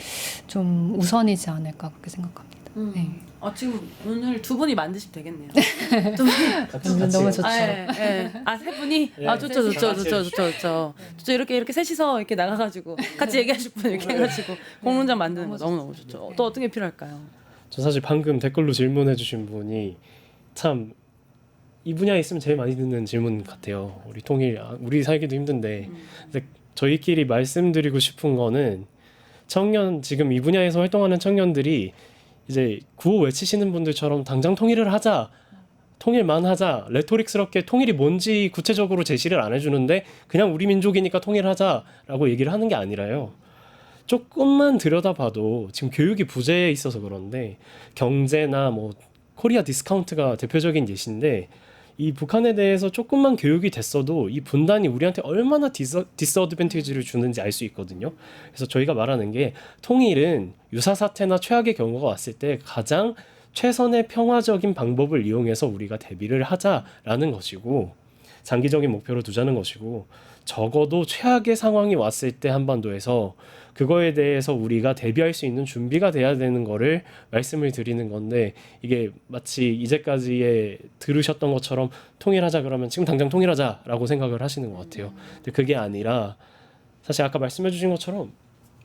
좀 우선이지 않을까 그렇게 생각합니다. 네. 지금 오늘 두 분이 만드시면 되겠네요. 두 분이. 너무 좋죠. 세 분이? 예. 좋죠. 이렇게 셋이서 이렇게 나가가지고 같이 얘기하실 분 이렇게 해가지고 공론장 만드는 거 너무너무 좋죠. 또 어떤 게 필요할까요? 저 사실 방금 댓글로 질문해주신 분이 참 이 분야에 있으면 제일 많이 듣는 질문 같아요. 우리 통일, 우리 살기도 힘든데 근데 저희끼리 말씀드리고 싶은 거는 청년 지금 이 분야에서 활동하는 청년들이 이제 구호 외치시는 분들처럼 당장 통일을 하자, 통일만 하자, 레토릭스럽게 통일이 뭔지 구체적으로 제시를 안 해주는데 그냥 우리 민족이니까 통일하자라고 얘기를 하는 게 아니라요. 조금만 들여다봐도 지금 교육이 부재해 있어서 그런데 경제나 뭐 코리아 디스카운트가 대표적인 예시인데 이 북한에 대해서 조금만 교육이 됐어도 이 분단이 우리한테 얼마나 디스어드밴티지를 주는지 알 수 있거든요. 그래서 저희가 말하는 게 통일은 유사 사태나 최악의 경우가 왔을 때 가장 최선의 평화적인 방법을 이용해서 우리가 대비를 하자라는 것이고 장기적인 목표로 두자는 것이고 적어도 최악의 상황이 왔을 때 한반도에서 그거에 대해서 우리가 대비할 수 있는 준비가 돼야 되는 거를 말씀을 드리는 건데 이게 마치 이제까지에 들으셨던 것처럼 통일하자 그러면 지금 당장 통일하자라고 생각을 하시는 것 같아요. 근데 그게 아니라 사실 아까 말씀해 주신 것처럼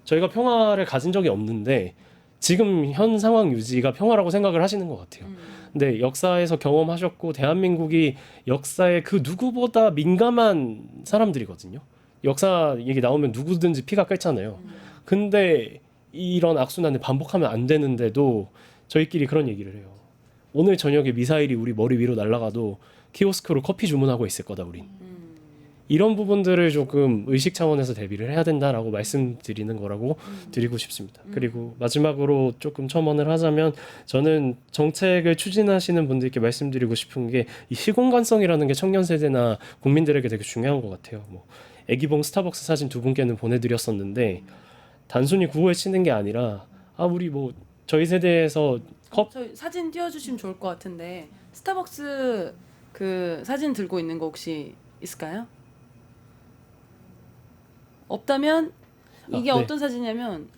저희가 평화를 가진 적이 없는데 지금 현 상황 유지가 평화라고 생각을 하시는 것 같아요. 근데 역사에서 경험하셨고 대한민국이 역사에 그 누구보다 민감한 사람들이거든요. 역사 얘기 나오면 누구든지 피가 끓잖아요. 근데 이런 악순환을 반복하면 안 되는데도 저희끼리 그런 얘기를 해요. 오늘 저녁에 미사일이 우리 머리 위로 날아가도 키오스크로 커피 주문하고 있을 거다 우린. 이런 부분들을 조금 의식 차원에서 대비를 해야 된다라고 말씀드리는 거라고 드리고 싶습니다. 그리고 마지막으로 조금 첨언을 하자면 저는 정책을 추진하시는 분들께 말씀드리고 싶은 게 이 시공간성이라는 게 청년 세대나 국민들에게 되게 중요한 것 같아요. 뭐 애기봉 스타벅스 사진 두 분께는 보내드렸었는데 단순히 구호에 치는 게 아니라 우리 뭐 저희 세대에서 저희 사진 띄워주시면 좋을 것 같은데 스타벅스 그 사진 들고 있는 거 혹시 있을까요? 없다면 이게 네. 어떤 사진이냐면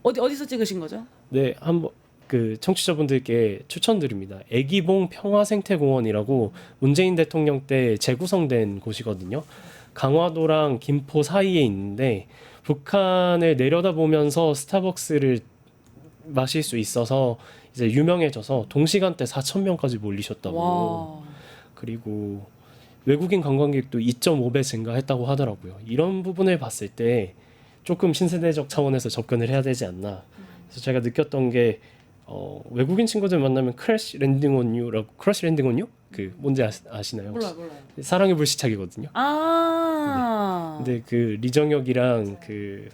어디서 찍으신 거죠? 네, 한번 그 청취자분들께 추천드립니다. 애기봉 평화생태공원이라고 문재인 대통령 때 재구성된 곳이거든요. 강화도랑 김포 사이에 있는데 북한을 내려다보면서 스타벅스를 마실 수 있어서 이제 유명해져서 동시간대 4,000명까지 몰리셨다고. 와. 그리고 외국인 관광객도 2.5배 증가했다고 하더라고요. 이런 부분을 봤을 때 조금 신세대적 차원에서 접근을 해야 되지 않나. 그래서 제가 느꼈던 게 외국인 친구들 만나면 크래시 랜딩 온 유라고 크래시 랜딩 온 유? 그 뭔지 아시나요? 몰라요. 사랑의 불시착이거든요. 근데 그 리정혁이랑 그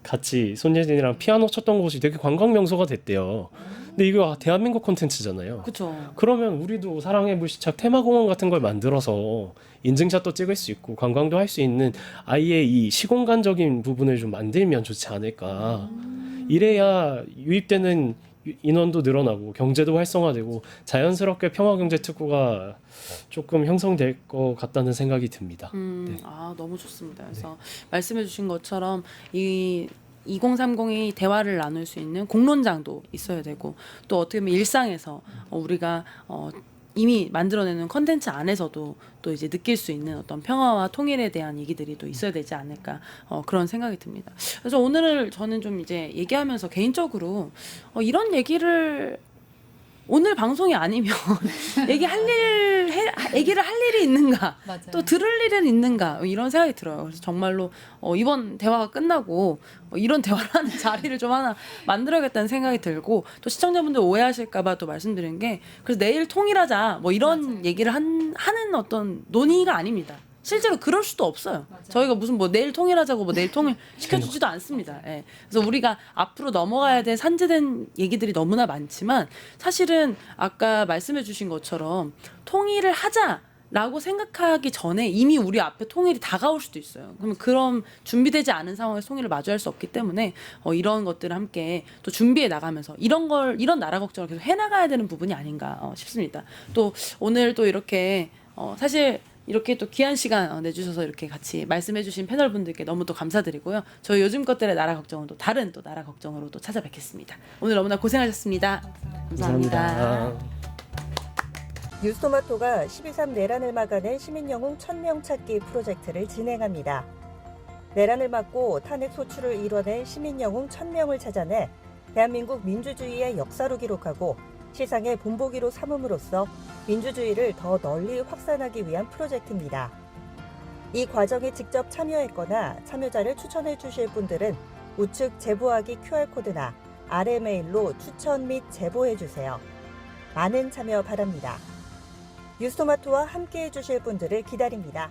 같이 손예진이랑 피아노 쳤던 곳이 되게 관광 명소가 됐대요. 근데 이거 대한민국 콘텐츠잖아요. 그렇죠. 그러면 우리도 사랑의 불시착 테마공원 같은 걸 만들어서 인증샷도 찍을 수 있고 관광도 할 수 있는 아예 이 시공간적인 부분을 좀 만들면 좋지 않을까. 이래야 유입되는 인원도 늘어나고 경제도 활성화되고 자연스럽게 평화경제특구가 조금 형성될 것 같다는 생각이 듭니다. 네. 너무 좋습니다. 그래서 말씀해주신 것처럼 이 2030이 대화를 나눌 수 있는 공론장도 있어야 되고 또 어떻게 보면 일상에서 우리가 이미 만들어내는 컨텐츠 안에서도 또 이제 느낄 수 있는 어떤 평화와 통일에 대한 얘기들이 또 있어야 되지 않을까 그런 생각이 듭니다. 그래서 오늘 저는 좀 이제 얘기하면서 개인적으로 이런 얘기를 오늘 방송이 아니면 얘기를 할 일이 있는가, 맞아요. 또 들을 일은 있는가 이런 생각이 들어요. 그래서 정말로 이번 대화가 끝나고 이런 대화를 하는 자리를 좀 하나 만들어야겠다는 생각이 들고 또 시청자분들 오해하실까봐 또 말씀드린 게 그래서 내일 통일하자 뭐 이런 맞아요. 얘기를 하는 어떤 논의가 아닙니다. 실제로 그럴 수도 없어요. 맞아요. 저희가 무슨 뭐 내일 통일하자고 뭐 내일 통일 시켜주지도 않습니다. 예. 그래서 우리가 앞으로 넘어가야 될 산재된 얘기들이 너무나 많지만 사실은 아까 말씀해주신 것처럼 통일을 하자라고 생각하기 전에 이미 우리 앞에 통일이 다가올 수도 있어요. 그러면 그런 준비되지 않은 상황에서 통일을 마주할 수 없기 때문에 이런 것들을 함께 또 준비해 나가면서 이런 나라 걱정을 계속 해나가야 되는 부분이 아닌가 싶습니다. 또 오늘 또 이렇게 사실 이렇게 또 귀한 시간 내주셔서 이렇게 같이 말씀해주신 패널분들께 너무 또 감사드리고요. 저희 요즘 것들의 나라 걱정은 또 다른 또 나라 걱정으로 또 찾아뵙겠습니다. 오늘 너무나 고생하셨습니다. 감사합니다. 뉴스토마토가 12.3 내란을 막아낸 시민영웅 1000명 찾기 프로젝트를 진행합니다. 내란을 막고 탄핵 소추를 이뤄낸 시민영웅 1000명을 찾아내 대한민국 민주주의의 역사로 기록하고 시상의 본보기로 삼음으로써 민주주의를 더 널리 확산하기 위한 프로젝트입니다. 이 과정에 직접 참여했거나 참여자를 추천해 주실 분들은 우측 제보하기 QR코드나 아래 메일로 추천 및 제보해 주세요. 많은 참여 바랍니다. 뉴스토마토와 함께해 주실 분들을 기다립니다.